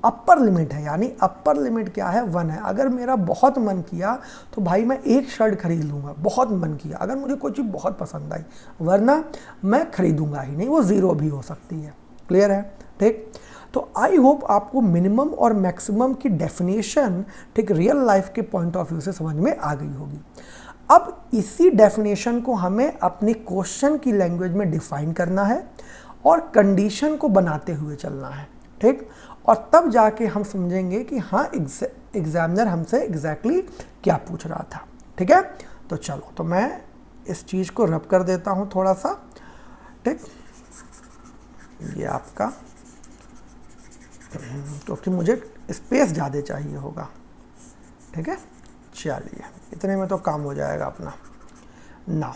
अपर लिमिट है, यानी अपर लिमिट क्या है? 1 है। अगर मेरा बहुत मन किया तो भाई मैं 1 शर्ट खरीद लूँगा, बहुत मन किया, अगर मुझे कोई चीज़ बहुत पसंद आई, वरना मैं खरीदूँगा ही नहीं, वो 0 भी हो सकती है। क्लियर है? ठीक, तो आई होप आपको मिनिमम और मैक्सिमम की डेफिनेशन ठीक रियल लाइफ के पॉइंट ऑफ व्यू से समझ में आ गई होगी। अब इसी डेफिनेशन को हमें अपनी क्वेश्चन की लैंग्वेज में डिफाइन करना है और कंडीशन को बनाते हुए चलना है, ठीक। और तब जाके हम समझेंगे कि हाँ एग्जामिनर हमसे एग्जैक्टली क्या पूछ रहा था, ठीक है। तो चलो, तो मैं इस चीज़ को रब कर देता हूँ थोड़ा सा, ठीक। ये आपका, क्योंकि मुझे स्पेस ज़्यादा चाहिए होगा, ठीक है। चलिए, इतने में तो काम हो जाएगा अपना। नाउ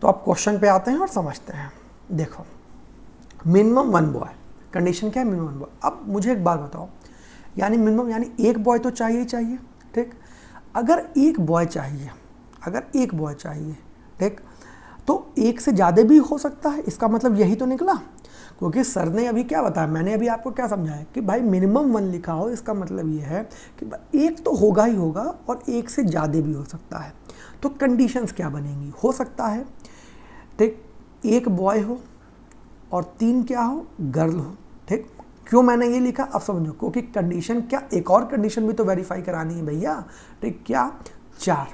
तो अब क्वेश्चन पे आते हैं और समझते हैं। देखो, मिनिमम 1 बॉय, कंडीशन क्या है? Minimum 1 boy. अब मुझे एक बात बताओ, यानी मिनिमम यानी एक बॉय तो चाहिए ही चाहिए, ठीक। अगर एक बॉय चाहिए, ठीक, तो एक से ज़्यादा भी हो सकता है, इसका मतलब यही तो निकला। क्योंकि सर ने अभी क्या बताया, मैंने अभी आपको क्या समझाया कि भाई मिनिमम 1 लिखा हो, इसका मतलब ये है कि एक तो होगा ही होगा और एक से ज़्यादा भी हो सकता है। तो कंडीशंस क्या बनेंगी? हो सकता है, ठीक, एक बॉय हो और 3 क्या हो? गर्ल हो, ठीक। क्यों मैंने ये लिखा अब समझो, क्योंकि कंडीशन क्या, एक और कंडीशन भी तो वेरीफाई करानी है भैया, ठीक। क्या? 4,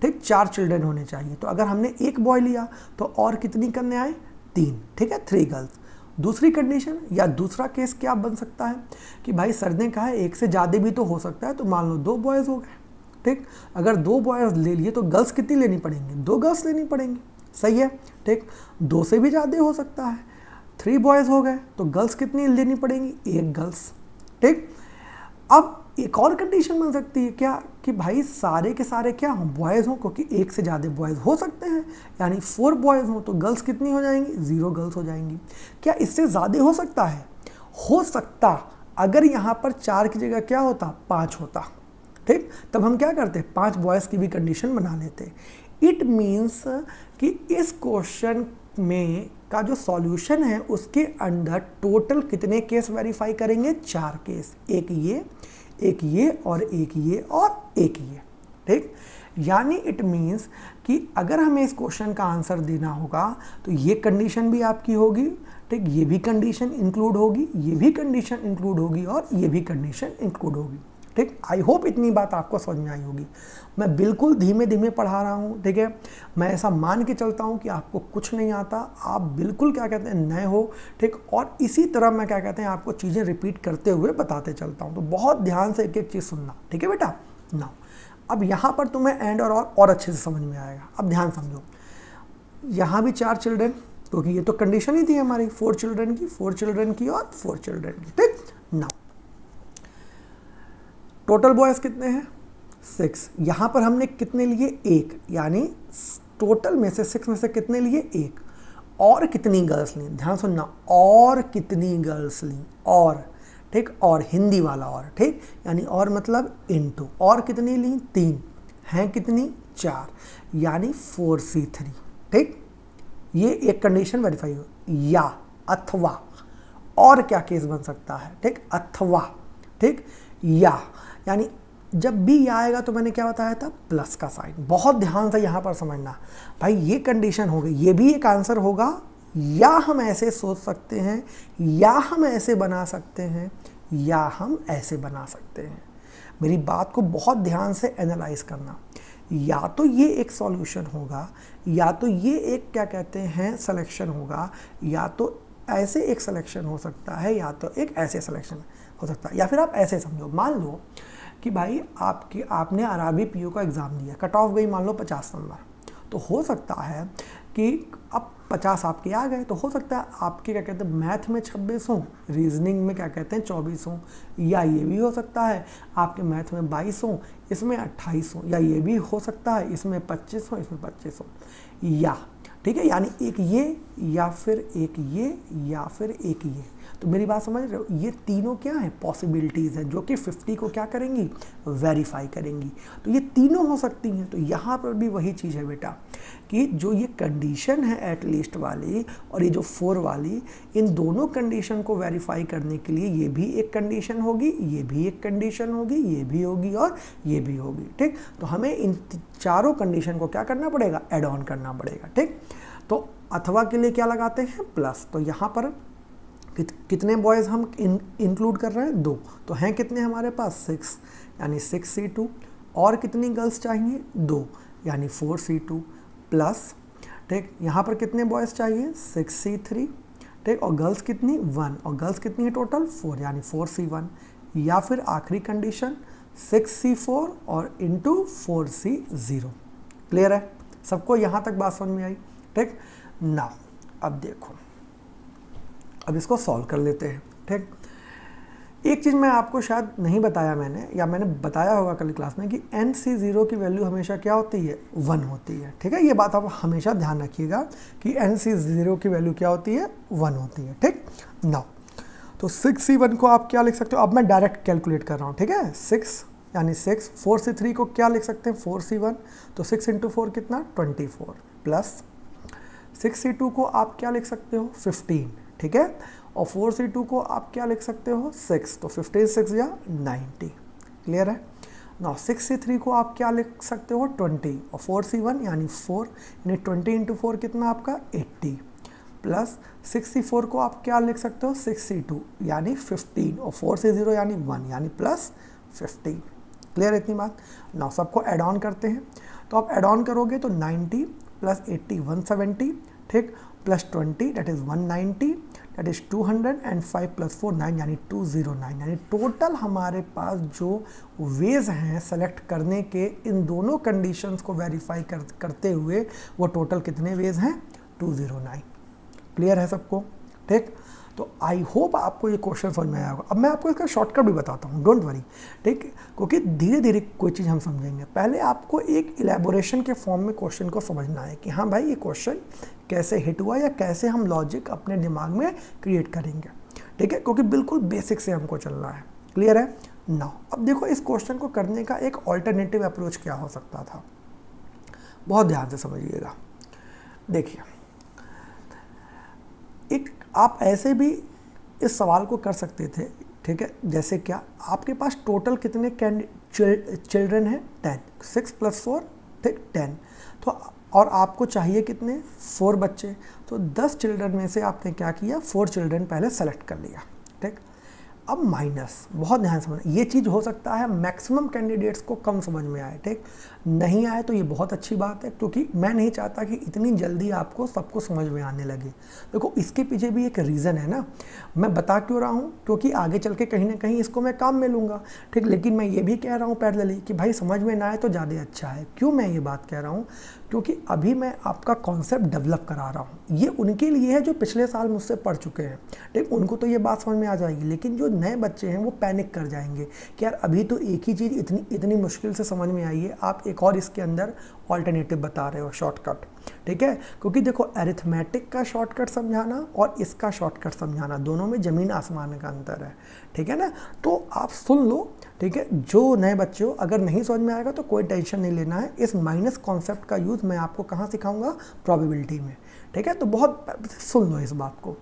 ठीक, 4 चिल्ड्रन होने चाहिए। तो अगर हमने एक बॉय लिया तो और कितनी कन्याएं? 3, ठीक है, 3 गर्ल्स। दूसरी कंडीशन या दूसरा केस क्या बन सकता है कि भाई सर ने कहा है एक से ज़्यादा भी तो हो सकता है, तो मान लो 2 बॉयज़ हो गए, ठीक। अगर 2 बॉयज़ ले लिए तो गर्ल्स कितनी लेनी पड़ेंगी? 2 गर्ल्स लेनी पड़ेंगी, सही है, ठीक। 2 से भी ज़्यादा हो सकता है, 3 बॉयज़ हो गए तो गर्ल्स कितनी लेनी पड़ेंगी? 1 गर्ल्स, ठीक। अब एक और कंडीशन बन सकती है क्या कि भाई सारे के सारे क्या हों? बॉयज़ हों, क्योंकि एक से ज़्यादा बॉयज़ हो सकते हैं, यानी 4 बॉयज़ हों तो गर्ल्स कितनी हो जाएंगी? 0 गर्ल्स हो जाएंगी। क्या इससे ज़्यादा हो सकता है? हो सकता, अगर यहाँ पर 4 की जगह क्या होता? 5 होता, ठीक। तब हम क्या करते? 5 बॉयज़ की भी कंडीशन बना लेते। इट मीन्स कि इस क्वेश्चन में का जो सॉल्यूशन है उसके अंदर टोटल कितने केस वेरीफाई करेंगे? 4 केस, एक ये और एक ये और एक ये, ठीक। यानी इट मीन्स कि अगर हमें इस क्वेश्चन का आंसर देना होगा तो ये कंडीशन भी आपकी होगी, ठीक, ये भी कंडीशन इंक्लूड होगी, ये भी कंडीशन इंक्लूड होगी और ये भी कंडीशन इंक्लूड होगी, ठीक। आई होप इतनी बात आपको समझ में आई होगी। मैं बिल्कुल धीमे धीमे पढ़ा रहा हूँ, ठीक है। मैं ऐसा मान के चलता हूँ कि आपको कुछ नहीं आता, आप बिल्कुल क्या कहते हैं नए हो, ठीक। और इसी तरह मैं क्या कहते हैं आपको चीज़ें रिपीट करते हुए बताते चलता हूँ, तो बहुत ध्यान से एक एक चीज़ सुनना, ठीक है बेटा। नाउ अब यहाँ पर तुम्हें एंड और अच्छे से समझ में आएगा। अब ध्यान समझो, यहाँ भी 4 चिल्ड्रन, क्योंकि ये तो कंडीशन ही थी हमारी 4 चिल्ड्रन की, 4 चिल्ड्रन की और 4 चिल्ड्रन की, ठीक। नाउ टोटल बॉयज़ कितने हैं? 6। यहाँ पर हमने कितने लिए? 1, यानी टोटल में से 6 में से कितने लिए? 1। और कितनी गर्ल्स ली? ध्यान सुनना, और कितनी गर्ल्स ली? और, ठीक, और हिंदी वाला और, ठीक, यानी और मतलब इनटू, और कितनी ली? 3, हैं कितनी? 4, यानी 4C3, ठीक। ये एक कंडीशन वेरीफाई हो। या अथवा, और क्या केस बन सकता है? ठीक, अथवा, ठीक, या, यानी जब भी या आएगा तो मैंने क्या बताया था? प्लस का साइन। बहुत ध्यान से यहाँ पर समझना भाई, ये कंडीशन हो गई, ये भी एक आंसर होगा, या हम ऐसे सोच सकते हैं, या हम ऐसे बना सकते हैं, या हम ऐसे बना सकते हैं। मेरी बात को बहुत ध्यान से एनालाइज करना। या तो ये एक सॉल्यूशन होगा, या तो ये एक क्या कहते हैं सिलेक्शन होगा, या तो ऐसे एक सिलेक्शन हो सकता है, या तो एक ऐसे सिलेक्शन हो सकता है। या फिर आप ऐसे समझो, मान लो कि भाई आपने आरआरबी पीओ का एग्ज़ाम दिया, कट ऑफ गई मान लो 50 नंबर, तो हो सकता है कि अब 50 आपके आ गए, तो हो सकता है आपके क्या कहते हैं मैथ में 26 हों, रीजनिंग में क्या कहते हैं 24 हों, या ये भी हो सकता है आपके मैथ में 22 हों, इसमें 28 हों, या ये भी हो सकता है इसमें 25 हों, इसमें 25 हों, या, ठीक है, यानी एक ये, या फिर एक ये, या फिर एक ये। तो मेरी बात समझ रहे हो, ये तीनों क्या हैं? पॉसिबिलिटीज़ हैं, जो कि 50 को क्या करेंगी? वेरीफाई करेंगी। तो ये तीनों हो सकती हैं। तो यहाँ पर भी वही चीज़ है बेटा कि जो ये कंडीशन है एटलीस्ट वाली और ये जो 4 वाली, इन दोनों कंडीशन को वेरीफाई करने के लिए ये भी एक कंडीशन होगी, ये भी एक कंडीशन होगी, ये भी होगी और ये भी होगी, ठीक। तो हमें इन चारों कंडीशन को क्या करना पड़ेगा? ऐड ऑन करना पड़ेगा, ठीक। तो अथवा के लिए क्या लगाते हैं? प्लस। तो यहाँ पर कितने बॉयज़ हम इंक्लूड कर रहे हैं? 2। तो हैं कितने हमारे पास? 6, यानी 6C2 और कितनी गर्ल्स चाहिए, 2, यानी 4C2 प्लस, ठीक, यहाँ पर कितने बॉयज़ चाहिए, 6C3, ठीक, और गर्ल्स कितनी, 1, और गर्ल्स कितनी है टोटल, 4, यानी 4C1, या फिर आखिरी कंडीशन 6C4 और इंटू 4C0। क्लियर है सबको, यहाँ तक बात समझ में आई, ठीक। नाउ अब देखो, अब इसको सॉल्व कर लेते हैं, ठीक। एक चीज़ मैं आपको शायद नहीं बताया मैंने, या मैंने बताया होगा कल क्लास में, कि NC0 की वैल्यू हमेशा क्या होती है, 1 होती है, ठीक है। ये बात आप हमेशा ध्यान रखिएगा कि NC0 की वैल्यू क्या होती है, 1 होती है, ठीक। नाउ तो 6C1 को आप क्या लिख सकते हो, अब मैं डायरेक्ट कैलकुलेट कर रहा हूँ, ठीक है। 6 यानी 6, 4C3 को क्या लिख सकते हैं, 4C1, तो 6 × 4 कितना, 24, प्लस 6C2 को आप क्या लिख सकते हो, 15, ठीक है, और 4C2 को आप क्या लिख सकते हो, 6, तो 15 6 या 90। क्लियर है। नाउ 6C3 को आप क्या लिख सकते हो, 20, और 4C1 यानी 4, यानी 20 × 4 कितना आपका, 80, प्लस 6C4 को आप क्या लिख सकते हो, 6C2 यानी 15, और 4C0 यानी 1, यानी प्लस 15। क्लियर है इतनी बात। नाउ सबको ऐड ऑन करते हैं, तो आप ऐड ऑन करोगे तो 90 प्लस 80 170, ठीक, plus 20 that is 190, that is 200, and 5 + 4 9, यानी 209, यानी टोटल हमारे पास जो वेज हैं सेलेक्ट करने के इन दोनों कंडीशंस को वेरीफाई करते हुए, वो टोटल कितने वेज हैं, 209। क्लियर है सबको, ठीक। तो आई होप आपको ये क्वेश्चन समझ में आया होगा। अब मैं आपको इसका शॉर्टकट भी बताता हूँ, डोंट वरी, ठीक, क्योंकि धीरे धीरे कोई चीज़ हम समझेंगे। पहले आपको एक इलेबोरेशन के फॉर्म में क्वेश्चन को समझना है कि हाँ भाई ये क्वेश्चन कैसे हिट हुआ, या कैसे हम लॉजिक अपने दिमाग में क्रिएट करेंगे, ठीक है, क्योंकि बिल्कुल बेसिक से हमको चलना है। क्लियर है। नाउ अब देखो, इस क्वेश्चन को करने का एक ऑल्टरनेटिव अप्रोच क्या हो सकता था, बहुत ध्यान से समझिएगा। देखिए, एक आप ऐसे भी इस सवाल को कर सकते थे, ठीक है, जैसे क्या, आपके पास टोटल कितने चिल्ड्रन हैं, 10, 6 + 4, ठीक, 10, तो और आपको चाहिए कितने, 4 बच्चे, तो 10 चिल्ड्रन में से आपने क्या किया, 4 चिल्ड्रन पहले सेलेक्ट कर लिया, ठीक। अब माइनस, बहुत ध्यान समझना, ये चीज़ हो सकता है मैक्सिमम कैंडिडेट्स को कम समझ में आए, ठीक, नहीं आए तो ये बहुत अच्छी बात है, क्योंकि मैं नहीं चाहता कि इतनी जल्दी आपको सबको समझ में आने लगे। देखो इसके पीछे भी एक रीज़न है ना, मैं बता क्यों रहा हूँ, क्योंकि आगे चल के कहीं ना कहीं इसको मैं काम में लूँगा, ठीक, लेकिन मैं ये भी कह रहा हूँ पैरेलली कि भाई समझ में ना आए तो ज़्यादा अच्छा है। क्यों मैं ये बात कह रहा हूँ, क्योंकि अभी मैं आपका कॉन्सेप्ट डेवलप करा रहा हूँ। ये उनके लिए है जो पिछले साल मुझसे पढ़ चुके हैं, ठीक, उनको तो ये बात समझ में आ जाएगी, लेकिन जो नए बच्चे हैं वो पैनिक कर जाएंगे कि यार अभी तो एक ही चीज़ इतनी मुश्किल से समझ में आई है, आप एक और इसके अंदर ऑल्टरनेटिव बता रहे हो, शॉर्टकट, ठीक है। क्योंकि देखो अरिथमेटिक का शॉर्टकट समझाना और इसका शॉर्टकट समझाना, दोनों में ज़मीन आसमान का अंतर है, ठीक है ना। तो आप सुन लो, ठीक है, जो नए बच्चे हो, अगर नहीं समझ में आएगा तो कोई टेंशन नहीं लेना है। इस माइनस कॉन्सेप्ट का यूज़ मैं आपको कहाँ सिखाऊंगा, प्रोबेबिलिटी में, ठीक है। तो बहुत सुन लो इस बात को।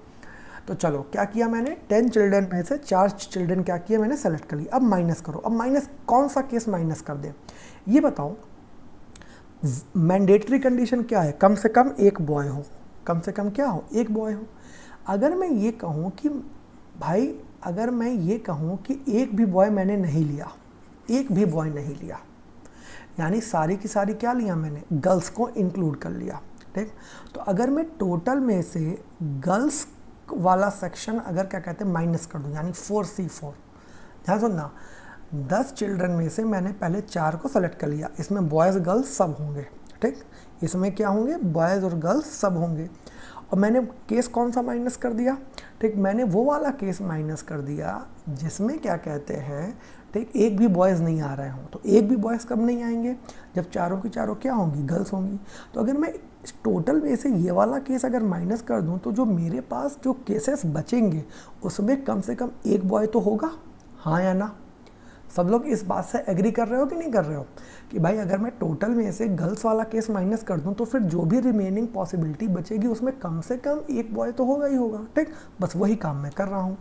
तो चलो क्या किया मैंने, 10 चिल्ड्रन में से 4 चिल्ड्रन क्या किया मैंने, सेलेक्ट कर लिया। अब माइनस करो। अब माइनस कौन सा केस माइनस कर दे, ये बताओ। मैंडेटरी कंडीशन क्या है, कम से कम एक बॉय हो, कम से कम क्या हो, एक बॉय हो। अगर मैं ये कहूँ कि भाई, अगर मैं ये कहूँ कि एक भी बॉय मैंने नहीं लिया, एक भी बॉय नहीं लिया, यानी सारी की सारी क्या लिया मैंने, गर्ल्स को इंक्लूड कर लिया, ठीक। तो अगर मैं टोटल में से गर्ल्स वाला सेक्शन अगर क्या कहते हैं माइनस कर दूँ, यानी 4C4, ध्यान सुनना, 10 चिल्ड्रन में से मैंने पहले 4 को सेलेक्ट कर लिया, इसमें बॉयज़ गर्ल्स सब होंगे, ठीक, इसमें क्या होंगे, बॉयज़ और गर्ल्स सब होंगे। और मैंने केस कौन सा माइनस कर दिया, ठीक, मैंने वो वाला केस माइनस कर दिया जिसमें क्या कहते हैं, ठीक, एक भी बॉयज़ नहीं आ रहे हों। तो एक भी बॉयज़ कब नहीं आएंगे, जब चारों की चारों क्या होंगी, गर्ल्स होंगी। तो अगर मैं टोटल में से ये वाला केस अगर माइनस कर दूं, तो जो मेरे पास जो केसेस बचेंगे उसमें कम से कम एक बॉय तो होगा, हाँ या ना। सब लोग इस बात से एग्री कर रहे हो कि नहीं कर रहे हो, कि भाई अगर मैं टोटल में से गर्ल्स वाला केस माइनस कर दूं, तो फिर जो भी रिमेनिंग पॉसिबिलिटी बचेगी उसमें कम से कम एक बॉय तो होगा ही होगा, ठीक। बस वही काम मैं कर रहा हूं।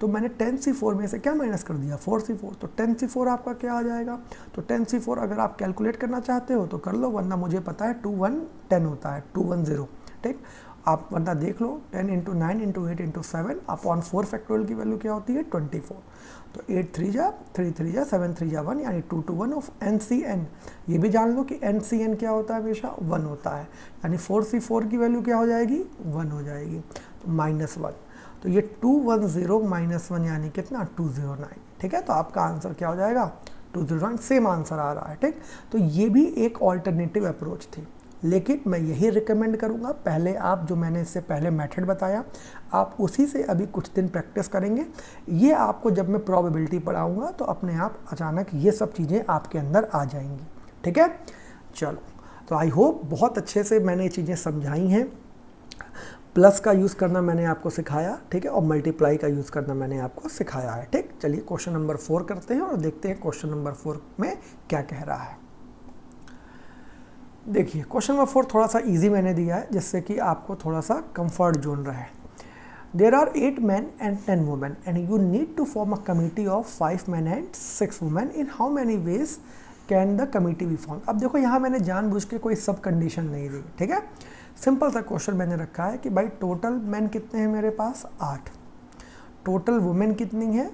तो मैंने 10C4 में से क्या माइनस कर दिया, 4C4, तो 10C4 आपका क्या आ जाएगा। तो 10C4 अगर आप कैलकुलेट करना चाहते हो तो कर लो, वरना मुझे पता है 2 1 10 होता है, 210, ठीक। आप वरना देख लो 10 into 9 into 8 into 7 upon 4 factorial की वैल्यू क्या होती है 24। तो 8 3 जा 3 3 जा 7 3 जा 1 यानी 2 to 1 ऑफ NCN। ये भी जान लो कि NCN क्या होता है, हमेशा 1 होता है, यानी 4C4 की वैल्यू क्या हो जाएगी 1 हो जाएगी, तो -1। तो ये 210 -1 यानी कितना 209। ठीक है, तो आपका आंसर क्या हो जाएगा 209, सेम आंसर आ रहा है। ठीक, तो ये भी एक ऑल्टरनेटिव अप्रोच थी, लेकिन मैं यही रिकमेंड करूँगा पहले आप जो मैंने इससे पहले मेथड बताया आप उसी से अभी कुछ दिन प्रैक्टिस करेंगे। ये आपको जब मैं प्रोबेबिलिटी पढ़ाऊँगा तो अपने आप अचानक ये सब चीज़ें आपके अंदर आ जाएंगी। ठीक है, चलो, तो आई होप बहुत अच्छे से मैंने ये चीज़ें समझाई हैं। प्लस का यूज़ करना मैंने आपको सिखाया, ठीक है, और मल्टीप्लाई का यूज़ करना मैंने आपको सिखाया है। ठीक, चलिए क्वेश्चन नंबर 4 करते हैं और देखते हैं क्वेश्चन नंबर 4 में क्या कह रहा है। देखिए क्वेश्चन नंबर 4 थोड़ा सा इजी मैंने दिया है जिससे कि आपको थोड़ा सा कंफर्ट जोन रहे। There are 8 men and 10 women and you need to form a committee of 5 men and 6 women. In how many ways can the committee be formed? अब देखो यहाँ मैंने जानबूझ के कोई सब कंडीशन नहीं दी। ठीक है, सिंपल सा क्वेश्चन मैंने रखा है कि भाई टोटल मैन कितने हैं मेरे पास 8, टोटल वुमेन कितनी है,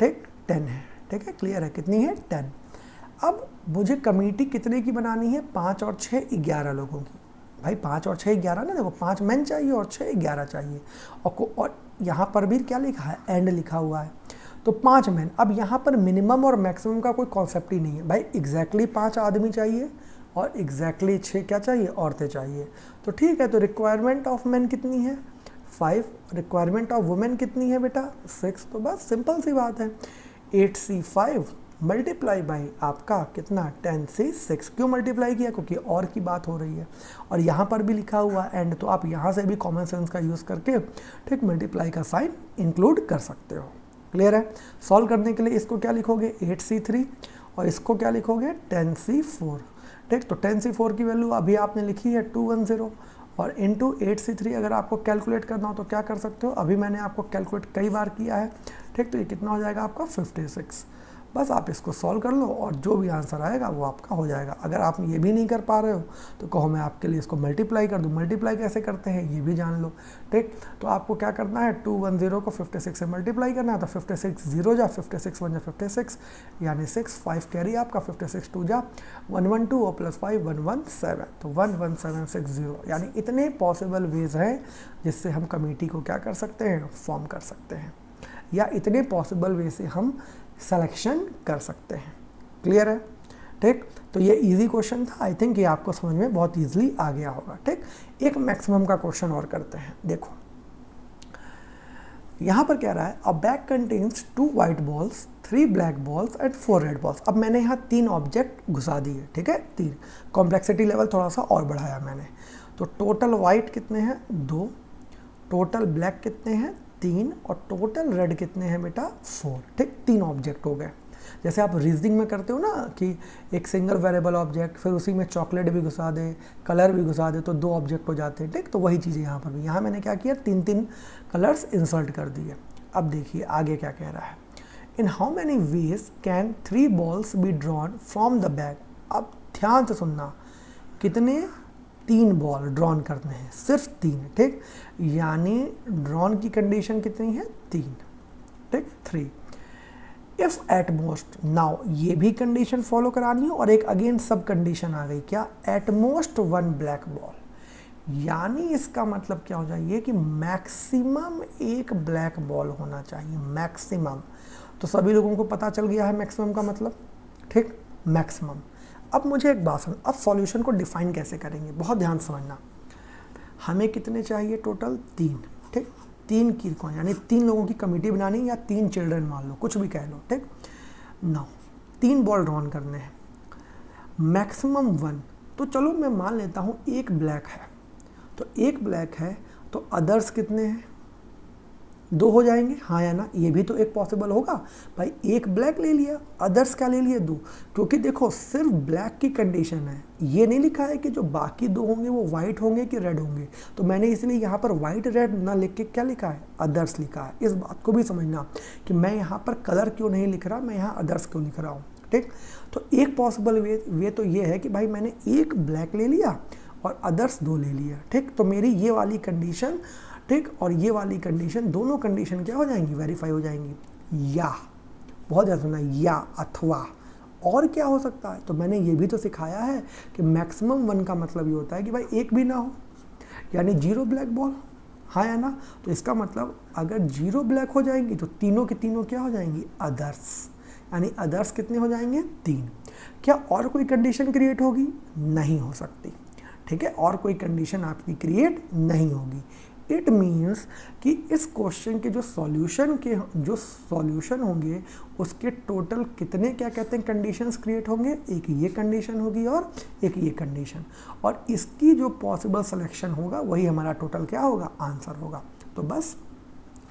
ठीक 10 है। ठीक है, क्लियर है, कितनी है 10। अब मुझे कमेटी कितने की बनानी है, 5 और 6 11 लोगों की। भाई 5 और 6 11 ना, देखो 5 मेन चाहिए और 6 11 चाहिए, और यहाँ पर भी क्या लिखा है एंड लिखा हुआ है, तो 5 मेन। अब यहाँ पर मिनिमम और मैक्सिमम का कोई कॉन्सेप्ट ही नहीं है भाई, एग्जैक्टली 5 आदमी चाहिए और एग्जैक्टली 6 क्या चाहिए, औरतें चाहिए। तो ठीक है, तो रिक्वायरमेंट ऑफ मेन कितनी है 5, रिक्वायरमेंट ऑफ वुमेन कितनी है बेटा 6। तो बस सिंपल सी बात है, 8C5 मल्टीप्लाई बाई आपका कितना 10C6। क्यों मल्टीप्लाई किया, क्योंकि और की बात हो रही है और यहाँ पर भी लिखा हुआ एंड, तो आप यहाँ से भी कॉमन सेंस का यूज़ करके ठीक मल्टीप्लाई का साइन इंक्लूड कर सकते हो। क्लियर है, सॉल्व करने के लिए इसको क्या लिखोगे 8C3 और इसको क्या लिखोगे 10C4। ठीक, तो 10C4 की वैल्यू अभी आपने लिखी है 210 और इंटू 8C3 अगर आपको कैलकुलेट करना हो तो क्या कर सकते हो, अभी मैंने आपको कैलकुलेट कई बार किया है। ठीक, तो ये कितना हो जाएगा आपका 56। बस आप इसको सॉल्व कर लो और जो भी आंसर आएगा वो आपका हो जाएगा। अगर आप ये भी नहीं कर पा रहे हो तो कहो मैं आपके लिए इसको मल्टीप्लाई कर दूँ। मल्टीप्लाई कैसे करते हैं ये भी जान लो। ठीक, तो आपको क्या करना है 210 को 56 से मल्टीप्लाई करना है, तो 56 0 जा 56 1 जा 56 यानी 6, 5 कैरी आपका 56 2 जा 112 और प्लस 5 117, तो 11760। यानी इतने पॉसिबल वेज हैं जिससे हम कमेटी को क्या कर सकते हैं फॉर्म कर सकते हैं, या इतने पॉसिबल वे से हम सिलेक्शन कर सकते हैं। क्लियर है, ठीक, तो ये इजी क्वेश्चन था। आई थिंक ये आपको समझ में बहुत इजीली आ गया होगा। ठीक, एक मैक्सिमम का क्वेश्चन और करते हैं। देखो यहाँ पर कह रहा है अ bag contains 2 white balls 3 black balls and 4 red balls. अब मैंने यहाँ 3 ऑब्जेक्ट घुसा दिए। ठीक है, 3, कॉम्प्लेक्सिटी लेवल थोड़ा सा और बढ़ाया मैंने। तो टोटल वाइट कितने हैं 2, टोटल ब्लैक कितने हैं 3 और टोटल रेड कितने हैं बेटा 4। ठीक, 3 ऑब्जेक्ट हो गए। जैसे आप रीजनिंग में करते हो ना कि एक सिंगल वेरिएबल ऑब्जेक्ट, फिर उसी में चॉकलेट भी घुसा दे, कलर भी घुसा दे, तो 2 ऑब्जेक्ट हो जाते हैं। ठीक, तो वही चीज़ें यहाँ पर भी, यहाँ मैंने क्या किया 3 कलर्स इंसर्ट कर दिए। अब देखिए आगे क्या कह रहा है, in how many ways can 3 balls be drawn from the bag. अब ध्यान से सुनना, कितने 3 बॉल ड्रॉन करने हैं, सिर्फ 3। ठीक, यानी ड्रॉन की कंडीशन कितनी है 3। ठीक, 3 इफ एट मोस्ट। नाउ ये भी कंडीशन फॉलो करानी है और एक अगेन सब कंडीशन आ गई, क्या एट मोस्ट 1 ब्लैक बॉल। यानी इसका मतलब क्या हो जाए कि मैक्सिमम 1 ब्लैक बॉल होना चाहिए, मैक्सिमम। तो सभी लोगों को पता चल गया है मैक्सिमम का मतलब। ठीक, मैक्सिमम। अब मुझे एक बात समझ, अब सॉल्यूशन को डिफाइन कैसे करेंगे, बहुत ध्यान समझना। हमें कितने चाहिए टोटल 3। ठीक, 3 की कौन, यानी 3 लोगों की कमेटी बनानी या 3 चिल्ड्रन मान लो, कुछ भी कह लो। ठीक, नाउ 3 बॉल ड्रॉन करने हैं, मैक्सिमम 1। तो चलो मैं मान लेता हूँ 1 ब्लैक है, तो 1 ब्लैक है तो अदर्स कितने हैं 2 हो जाएंगे, हाँ या ना। ये भी तो एक पॉसिबल होगा भाई, 1 ब्लैक ले लिया, अदर्स क्या ले लिए 2, क्योंकि देखो सिर्फ ब्लैक की कंडीशन है, ये नहीं लिखा है कि जो बाकी 2 होंगे वो वाइट होंगे कि रेड होंगे। तो मैंने इसलिए यहाँ पर वाइट रेड ना लिख के क्या लिखा है अदर्स लिखा है। इस बात को भी समझना कि मैं यहाँ पर कलर क्यों नहीं लिख रहा, मैं यहाँ अदर्स क्यों लिख रहा हूँ। ठीक, तो एक पॉसिबल वे तो ये है कि भाई मैंने 1 ब्लैक ले लिया और अदर्स 2 ले लिया, ठीक। तो मेरी ये वाली कंडीशन, ठीक, और ये वाली कंडीशन, दोनों कंडीशन क्या हो जाएंगी, वेरीफाई हो जाएंगी। या, बहुत ज़्यादा सुना, या, अथवा, और क्या हो सकता है। तो मैंने ये भी तो सिखाया है कि मैक्सिमम 1 का मतलब ये होता है कि भाई एक भी ना हो, यानी 0 ब्लैक बॉल, हाँ या ना। तो इसका मतलब अगर 0 ब्लैक हो जाएंगी तो तीनों की तीनों क्या हो जाएंगी, अदर्स, यानी अदर्स कितने हो जाएंगे, 3। क्या और कोई कंडीशन क्रिएट होगी, नहीं हो सकती, ठीक है, और कोई कंडीशन आपकी क्रिएट नहीं होगी। इट मीन्स कि इस क्वेश्चन के जो सॉल्यूशन होंगे उसके टोटल कितने, क्या कहते हैं, कंडीशंस क्रिएट होंगे। एक ये कंडीशन होगी और एक ये कंडीशन, और इसकी जो पॉसिबल सिलेक्शन होगा वही हमारा टोटल क्या होगा, आंसर होगा। तो बस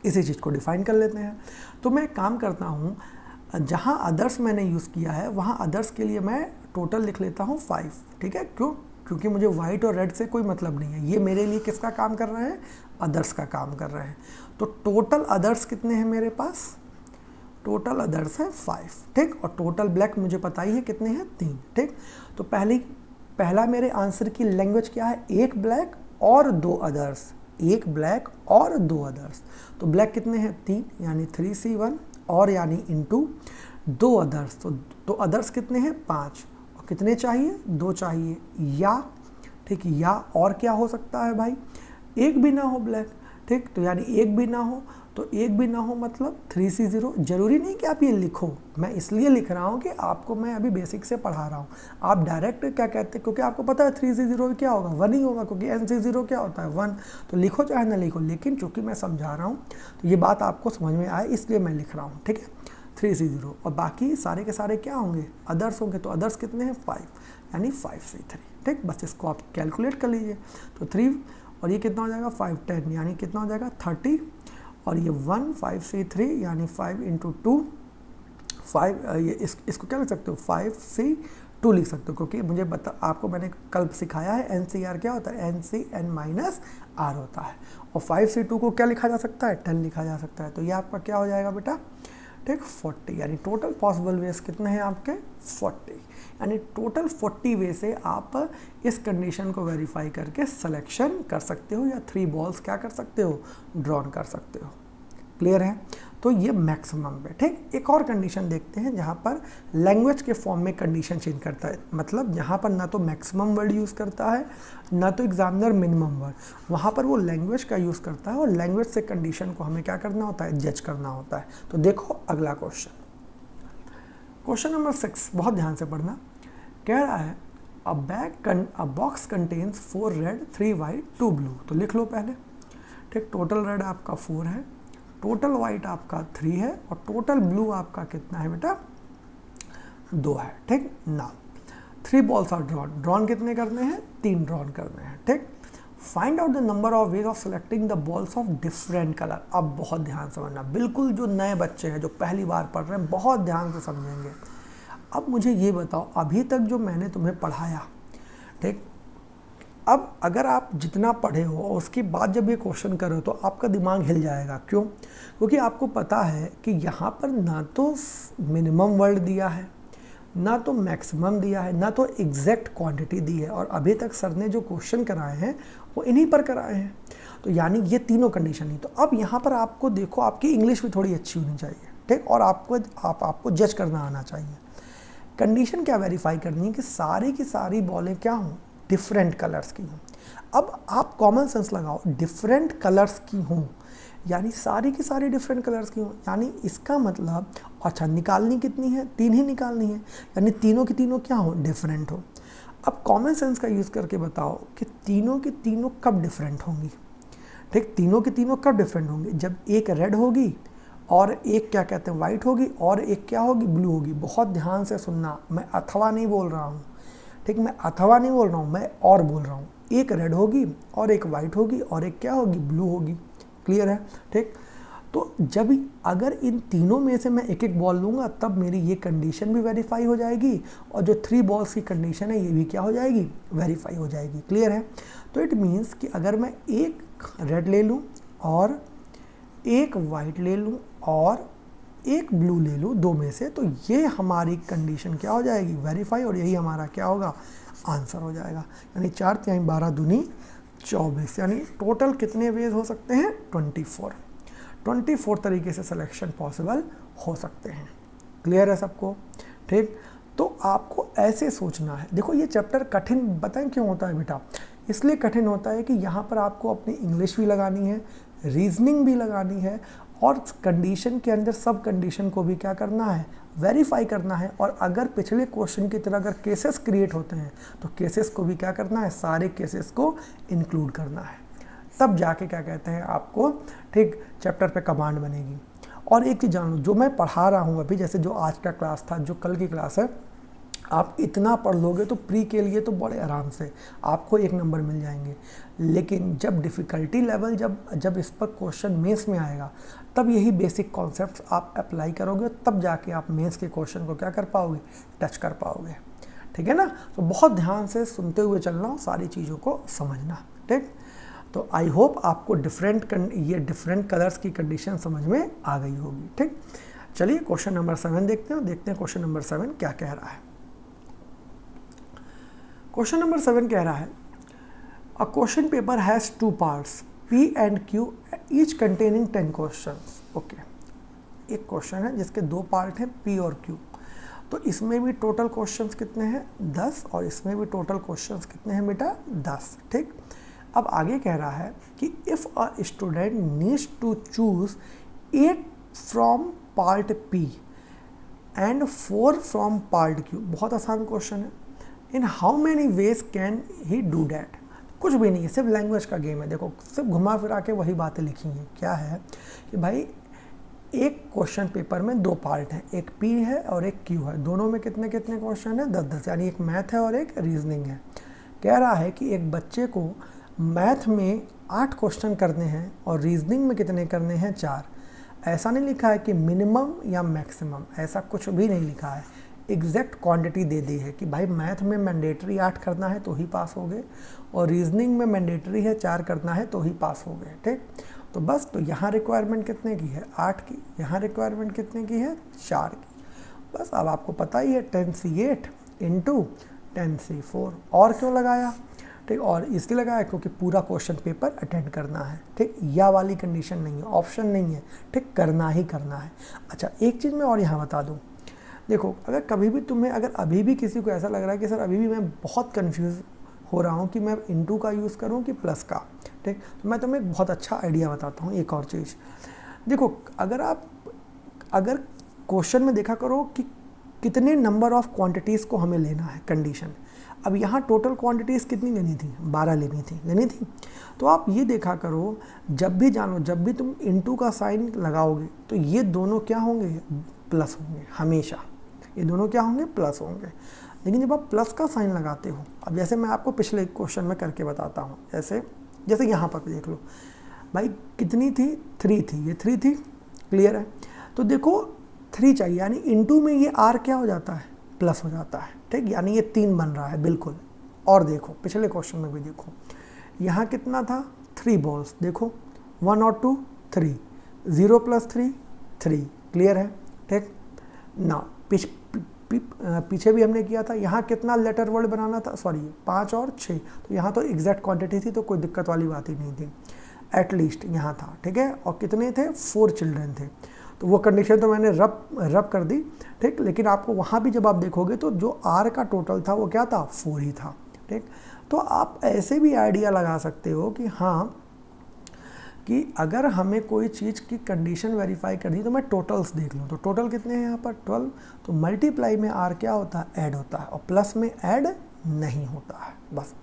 इसी चीज़ को डिफाइन कर लेते हैं। तो मैं काम करता हूँ, जहाँ अदर्स मैंने यूज़ किया है वहाँ अदर्स के लिए मैं टोटल लिख लेता हूँ 5, ठीक है। क्यों, क्योंकि मुझे वाइट और रेड से कोई मतलब नहीं है, ये मेरे लिए किसका काम कर रहे हैं, अदर्स का काम कर रहे हैं। तो टोटल अदर्स कितने हैं मेरे पास, टोटल अदर्स है 5, ठीक, और टोटल ब्लैक मुझे पता ही है कितने हैं, 3, ठीक। तो पहला मेरे आंसर की लैंग्वेज क्या है, 1 ब्लैक और 2 अदर्स, 1 ब्लैक और 2 अदर्स। तो ब्लैक कितने हैं, 3, यानी 3C1, और यानी इनटू 2 अदर्स, तो अदर्स कितने हैं, 5, और कितने चाहिए, 2 चाहिए, या, ठीक, या और क्या हो सकता है भाई, एक भी ना हो ब्लैक, ठीक। तो यानी एक भी ना हो, तो एक भी ना हो मतलब 3C0। जरूरी नहीं कि आप ये लिखो, मैं इसलिए लिख रहा हूँ कि आपको मैं अभी बेसिक से पढ़ा रहा हूँ। आप डायरेक्ट क्या कहते हैं, क्योंकि आपको पता है 3C0 क्या होगा, 1 ही होगा, क्योंकि NC0 क्या होता है, 1। तो लिखो चाहे ना लिखो, लेकिन चूँकि मैं समझा रहा हूँ तो ये बात आपको समझ में आए, इसलिए मैं लिख रहा हूँ, ठीक है। 3C0 और बाकी सारे के सारे क्या होंगे, अदर्स होंगे। तो अदर्स कितने हैं, 5, यानी 5C3, ठीक। बस इसको आप कैलकुलेट कर लीजिए। तो 3 और ये कितना हो जाएगा, 5, 10, यानी कितना हो जाएगा, 30, और ये 1, 5C3 यानी 5 × 2, 5, ये इसको क्या लिख सकते हो, 5C2 लिख सकते हो, क्योंकि मुझे आपको मैंने कल सिखाया है NCR क्या होता है, NCN-R होता है। और 5C2 को क्या लिखा जा सकता है, 10 लिखा जा सकता है। तो ये आपका क्या हो जाएगा बेटा, ठीक, 40, यानी टोटल पॉसिबल वेज कितने हैं आपके, 40, यानी टोटल 40 वे से आप इस कंडीशन को वेरीफाई करके सिलेक्शन कर सकते हो, या 3 बॉल्स क्या कर सकते हो, ड्रॉन कर सकते हो। क्लियर है। तो ये मैक्सिमम पे, ठीक। एक और कंडीशन देखते हैं जहाँ पर लैंग्वेज के फॉर्म में कंडीशन चेंज करता है, मतलब यहाँ पर ना तो मैक्सिमम वर्ड यूज़ करता है ना तो एग्जामिनर मिनिमम वर्ड, वहाँ पर वो लैंग्वेज का यूज़ करता है, और लैंग्वेज से कंडीशन को हमें क्या करना होता है, जज करना होता है। तो देखो अगला क्वेश्चन नंबर 6, बहुत ध्यान से पढ़ना। कह रहा है अ box contains 4 red 3 white 2 blue. तो लिख लो पहले, ठीक। टोटल रेड आपका 4 है, टोटल वाइट आपका 3 है, और टोटल ब्लू आपका कितना है बेटा, 2 है, ठीक ना। 3 बॉल्स आर ड्रॉन कितने करने हैं, 3 ड्रॉन करने हैं, ठीक। Find out the number of ways of selecting the balls of different colour. अब बहुत ध्यान समझना, बिल्कुल जो नए बच्चे हैं जो पहली बार पढ़ रहे हैं बहुत ध्यान से समझेंगे। अब मुझे ये बताओ, अभी तक जो मैंने तुम्हें पढ़ाया, ठीक, अब अगर आप जितना पढ़े हो और उसके बाद जब ये क्वेश्चन करो तो आपका दिमाग हिल जाएगा। क्यों, क्योंकि आपको पता है कि यहाँ पर ना तो मिनिमम वर्ड दिया है, ना तो मैक्सिमम दिया है, ना तो एग्जैक्ट क्वांटिटी दी है, और अभी तक सर ने जो क्वेश्चन कराए हैं वो इन्हीं पर कराए हैं। तो यानी ये तीनों कंडीशन ही। तो अब यहाँ पर आपको देखो, आपकी इंग्लिश भी थोड़ी अच्छी होनी चाहिए, ठीक, और आपको जज करना आना चाहिए। कंडीशन क्या वेरीफाई करनी है कि सारी की सारी बॉलें क्या हों, डिफरेंट कलर्स की हों। अब आप कॉमन सेंस लगाओ, डिफरेंट कलर्स की हों यानी सारी की सारी डिफरेंट कलर्स की हों, यानी इसका मतलब, अच्छा निकालनी कितनी है, 3 ही निकालनी है, यानी तीनों की तीनों क्या हो, डिफरेंट हो। अब कॉमन सेंस का यूज़ करके बताओ कि तीनों की तीनों कब डिफरेंट होंगी, ठीक। तीनों की तीनों कब डिफरेंट होंगी, जब एक रेड होगी और एक क्या कहते हैं वाइट होगी, और एक क्या होगी, ब्लू होगी। बहुत ध्यान से सुनना, मैं अथवा नहीं बोल रहा हूँ, ठीक, मैं अथवा नहीं बोल रहा हूँ, मैं और बोल रहा हूँ। एक रेड होगी और एक वाइट होगी और एक क्या होगी, ब्लू होगी। क्लियर है, ठीक। तो जब अगर इन तीनों में से मैं एक एक बॉल लूँगा तब मेरी ये कंडीशन भी वेरीफाई हो जाएगी, और जो 3 बॉल्स की कंडीशन है ये भी क्या हो जाएगी, वेरीफाई हो जाएगी। क्लियर है। तो इट मीन्स कि अगर मैं एक रेड ले लूँ और एक वाइट ले लूँ और एक ब्लू ले लूँ, 2 में से, तो ये हमारी कंडीशन क्या हो जाएगी, वेरीफाई, और यही हमारा क्या होगा, आंसर हो जाएगा। यानी 4 तिहाई 12 दूनी 24, यानी टोटल कितने वेज हो सकते हैं? 24 तरीके से सिलेक्शन पॉसिबल हो सकते हैं। क्लियर है सबको? ठीक, तो आपको ऐसे सोचना है। देखो ये चैप्टर कठिन बताएं क्यों होता है बेटा? इसलिए कठिन होता है कि यहाँ पर आपको अपनी इंग्लिश भी लगानी है, रीजनिंग भी लगानी है, और कंडीशन के अंदर सब कंडीशन को भी क्या करना है? वेरीफाई करना है। और अगर पिछले क्वेश्चन की तरह अगर केसेस क्रिएट होते हैं तो केसेस को भी क्या करना है? सारे केसेस को इंक्लूड करना है, तब जाके क्या कहते हैं आपको, ठीक, चैप्टर पे कमांड बनेगी। और एक चीज़ जान लो, जो मैं पढ़ा रहा हूँ अभी, जैसे जो आज का क्लास था, जो कल की क्लास है, आप इतना पढ़ लोगे तो प्री के लिए तो बड़े आराम से आपको 1 नंबर मिल जाएंगे। लेकिन जब डिफ़िकल्टी लेवल जब इस पर क्वेश्चन मेंस में आएगा, तब यही बेसिक कॉन्सेप्ट्स आप अप्लाई करोगे, तब जाके आप मेंस के क्वेश्चन को क्या कर पाओगे? टच कर पाओगे। ठीक है ना? तो बहुत ध्यान से सुनते हुए चलना, सारी चीज़ों को समझना। ठीक, तो आई होप आपको डिफरेंट कलर्स की कंडीशन समझ में आ गई होगी। ठीक, चलिए क्वेश्चन नंबर 7 देखते हैं क्वेश्चन नंबर 7 क्या कह रहा है। क्वेश्चन नंबर 7 कह रहा है, a question paper has 2 parts P and Q each containing 10 questions. Okay, एक क्वेश्चन है जिसके 2 पार्ट हैं P और Q। तो इसमें भी टोटल क्वेश्चंस कितने हैं? 10, और इसमें भी टोटल क्वेश्चंस कितने हैं बेटा? 10। ठीक, अब आगे कह रहा है कि if a student needs to choose 8 from part P and 4 from part Q। बहुत आसान क्वेश्चन है। In how many ways can he do that? कुछ भी नहीं है, सिर्फ लैंग्वेज का गेम है। देखो, सिर्फ घुमा फिरा के वही बातें लिखी हैं। क्या है कि भाई एक क्वेश्चन पेपर में 2 पार्ट हैं, एक P है और एक Q है। दोनों में कितने कितने क्वेश्चन हैं? 10-10, यानी एक मैथ है और एक रीजनिंग है। कह रहा है कि एक बच्चे को मैथ में 8 क्वेश्चन करने हैं और रीजनिंग में कितने करने हैं? 4। ऐसा नहीं लिखा है कि मिनिमम या मैक्सिमम, ऐसा कुछ भी नहीं लिखा है। एग्जैक्ट क्वांटिटी दे दी है कि भाई मैथ में मैंडेटरी 8 करना है तो ही पास हो गए, और रीजनिंग में मैंडेटरी है 4 करना है तो ही पास हो गए। ठीक, तो बस, तो यहाँ रिक्वायरमेंट कितने की है? 8 की। यहाँ रिक्वायरमेंट कितने की है? 4 की। बस, अब आपको पता ही है 10C8 इंटू 10C4। और क्यों लगाया? ठीक, और इसलिए लगाया क्योंकि पूरा क्वेश्चन पेपर अटेंड करना है। ठीक, या वाली कंडीशन नहीं है, ऑप्शन नहीं है। ठीक, करना ही करना है। अच्छा, एक चीज़ मैं और यहाँ बता दूँ। देखो, अगर कभी भी तुम्हें, अगर अभी भी किसी को ऐसा लग रहा है कि सर अभी भी मैं बहुत कंफ्यूज हो रहा हूँ कि मैं इंटू का यूज़ करूँ कि प्लस का, ठीक, तो मैं तुम्हें एक बहुत अच्छा आइडिया बताता हूँ। एक और चीज़ देखो, अगर क्वेश्चन में देखा करो कि कितने नंबर ऑफ क्वांटिटीज़ को हमें लेना है, कंडीशन। अब यहाँ टोटल क्वांटिटीज़ कितनी लेनी थी? 12 लेनी थी। तो आप ये देखा करो, जब भी तुम इंटू का साइन लगाओगे तो ये दोनों क्या होंगे? प्लस होंगे हमेशा। ये दोनों क्या होंगे? प्लस होंगे। लेकिन जब आप प्लस का साइन लगाते हो, अब जैसे मैं आपको पिछले क्वेश्चन में करके बताता हूँ, जैसे यहाँ पर देख लो भाई, कितनी थी? 3 थी, ये 3 थी। क्लियर है? तो देखो 3 चाहिए, यानी इंटू में ये आर क्या हो जाता है? प्लस हो जाता है। ठीक, यानी ये 3 बन रहा है बिल्कुल। और देखो पिछले क्वेश्चन में भी देखो, यहाँ कितना था? 3 बॉल्स। देखो 1 और 2 3, 0 + 3 3। क्लियर है? ठीक ना, पीछे भी हमने किया था। यहाँ कितना लेटर वर्ड बनाना था? सॉरी, 5 और 6। तो यहाँ तो एग्जैक्ट क्वांटिटी थी, तो कोई दिक्कत वाली बात ही नहीं थी। एटलीस्ट यहाँ था। ठीक है, और कितने थे? 4 चिल्ड्रन थे। तो वो कंडीशन तो मैंने रब कर दी। ठीक, लेकिन आपको वहाँ भी जब आप देखोगे तो जो आर का टोटल था वो क्या था? 4 ही था। ठीक, तो आप ऐसे भी आइडिया लगा सकते हो कि हाँ, कि अगर हमें कोई चीज़ की कंडीशन वेरीफाई करनी तो मैं टोटल्स देख लूँ। तो टोटल कितने हैं यहाँ पर? 12। तो मल्टीप्लाई में आर क्या होता है? ऐड होता है, और प्लस में ऐड नहीं होता है। बस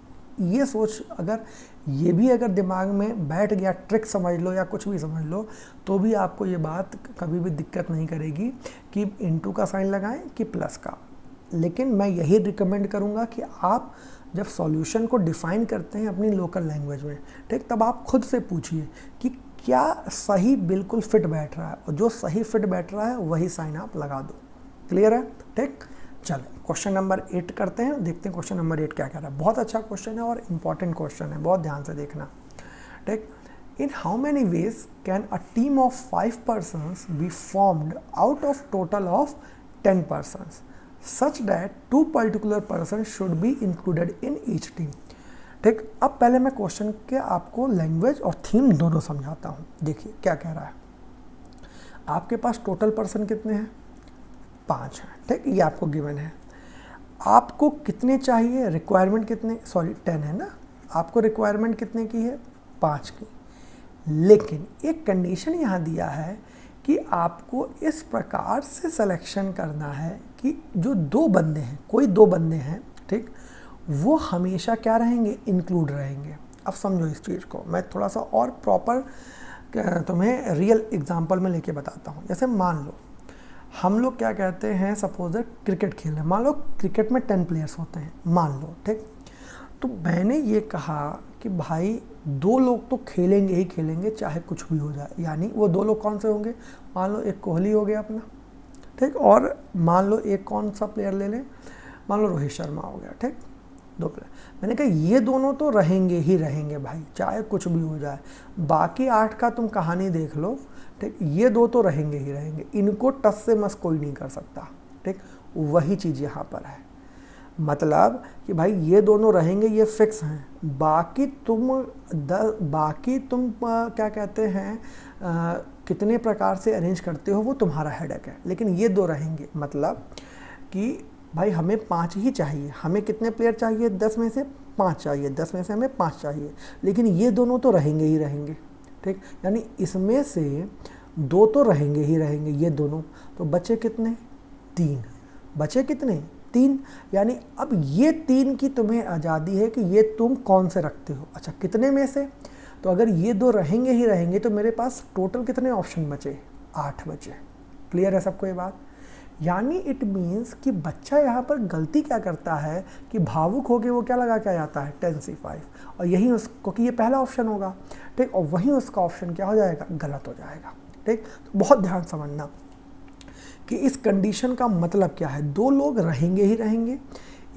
ये सोच, अगर दिमाग में बैठ गया, ट्रिक समझ लो या कुछ भी समझ लो, तो भी आपको ये बात कभी भी दिक्कत नहीं करेगी कि इंटू का साइन लगाएं कि प्लस का। लेकिन मैं यही रिकमेंड करूँगा कि आप जब सॉल्यूशन को डिफ़ाइन करते हैं अपनी लोकल लैंग्वेज में, ठीक, तब आप खुद से पूछिए कि क्या सही बिल्कुल फिट बैठ रहा है, और जो सही फिट बैठ रहा है वही साइन आप लगा दो। क्लियर है? ठीक, चलो क्वेश्चन नंबर 8 करते हैं, देखते हैं क्वेश्चन नंबर 8 क्या कह रहा है। बहुत अच्छा क्वेश्चन है और इम्पॉर्टेंट क्वेश्चन है, बहुत ध्यान से देखना। ठीक, इन how many ways can a team of 5 persons be formed out of total of 10 persons? Such that 2 particular person should be included in each team. ठीक, अब पहले मैं क्वेश्चन के आपको लैंग्वेज और थीम दोनों समझाता हूँ। देखिए क्या कह रहा है, आपके पास टोटल पर्सन कितने हैं, 5 हैं। ठीक, ये आपको गिवन है। आपको कितने चाहिए, रिक्वायरमेंट कितने, सॉरी 10 है ना, आपको रिक्वायरमेंट कितने की है, 5 की। लेकिन एक कंडीशन यहाँ दिया है कि आपको इस प्रकार से सिलेक्शन करना है कि जो 2 बंदे हैं, कोई 2 बंदे हैं, ठीक, वो हमेशा क्या रहेंगे, इंक्लूड रहेंगे। अब समझो इस चीज़ को, मैं थोड़ा सा और प्रॉपर तुम्हें रियल एग्जांपल में लेके बताता हूँ। जैसे मान लो हम लोग क्या कहते हैं, सपोज क्रिकेट खेल रहे हैं, मान लो क्रिकेट में 10 प्लेयर्स होते हैं, मान लो, ठीक। तो मैंने ये कहा कि भाई 2 लोग तो खेलेंगे ही खेलेंगे चाहे कुछ भी हो जाए, यानी वो 2 लोग कौन से होंगे, मान लो एक कोहली हो गया अपना, ठीक, और मान लो एक कौन सा प्लेयर ले लें, मान लो रोहित शर्मा हो गया, ठीक, 2 प्लेयर। मैंने कहा ये दोनों तो रहेंगे ही रहेंगे भाई, चाहे कुछ भी हो जाए। बाकी 8 का तुम कहानी देख लो, ठीक, ये 2 तो रहेंगे ही रहेंगे, इनको टस से मस कोई नहीं कर सकता। ठीक, वही चीज़ यहाँ पर है, मतलब कि भाई ये दोनों रहेंगे, ये फिक्स हैं। बाकी तुम क्या कहते हैं, कितने प्रकार से अरेंज करते हो वो तुम्हारा हेडेक है, लेकिन ये 2 रहेंगे। मतलब कि भाई हमें 5 ही चाहिए, हमें कितने प्लेयर चाहिए, 10 में से 5 चाहिए, 10 में से हमें 5 चाहिए, लेकिन ये दोनों तो रहेंगे ही रहेंगे। ठीक, यानी इसमें से 2 तो रहेंगे ही रहेंगे, ये दोनों, तो बचे कितने, 3, बचे कितने, 3। यानी अब ये 3 की तुम्हें आज़ादी है कि ये तुम कौन से रखते हो। अच्छा, कितने में से, तो अगर ये 2 रहेंगे ही रहेंगे तो मेरे पास टोटल कितने ऑप्शन बचे, 8 बचे। क्लियर है सबको ये बात। यानी इट मीन्स कि बच्चा यहाँ पर गलती क्या करता है कि भावुक होकर वो क्या लगा के आ जाता है, 10C5, और यही उसको कि ये पहला ऑप्शन होगा, ठीक, और वहीं उसका ऑप्शन क्या हो जाएगा, गलत हो जाएगा। ठीक, तो बहुत ध्यान समझना कि इस कंडीशन का मतलब क्या है, 2 लोग रहेंगे ही रहेंगे,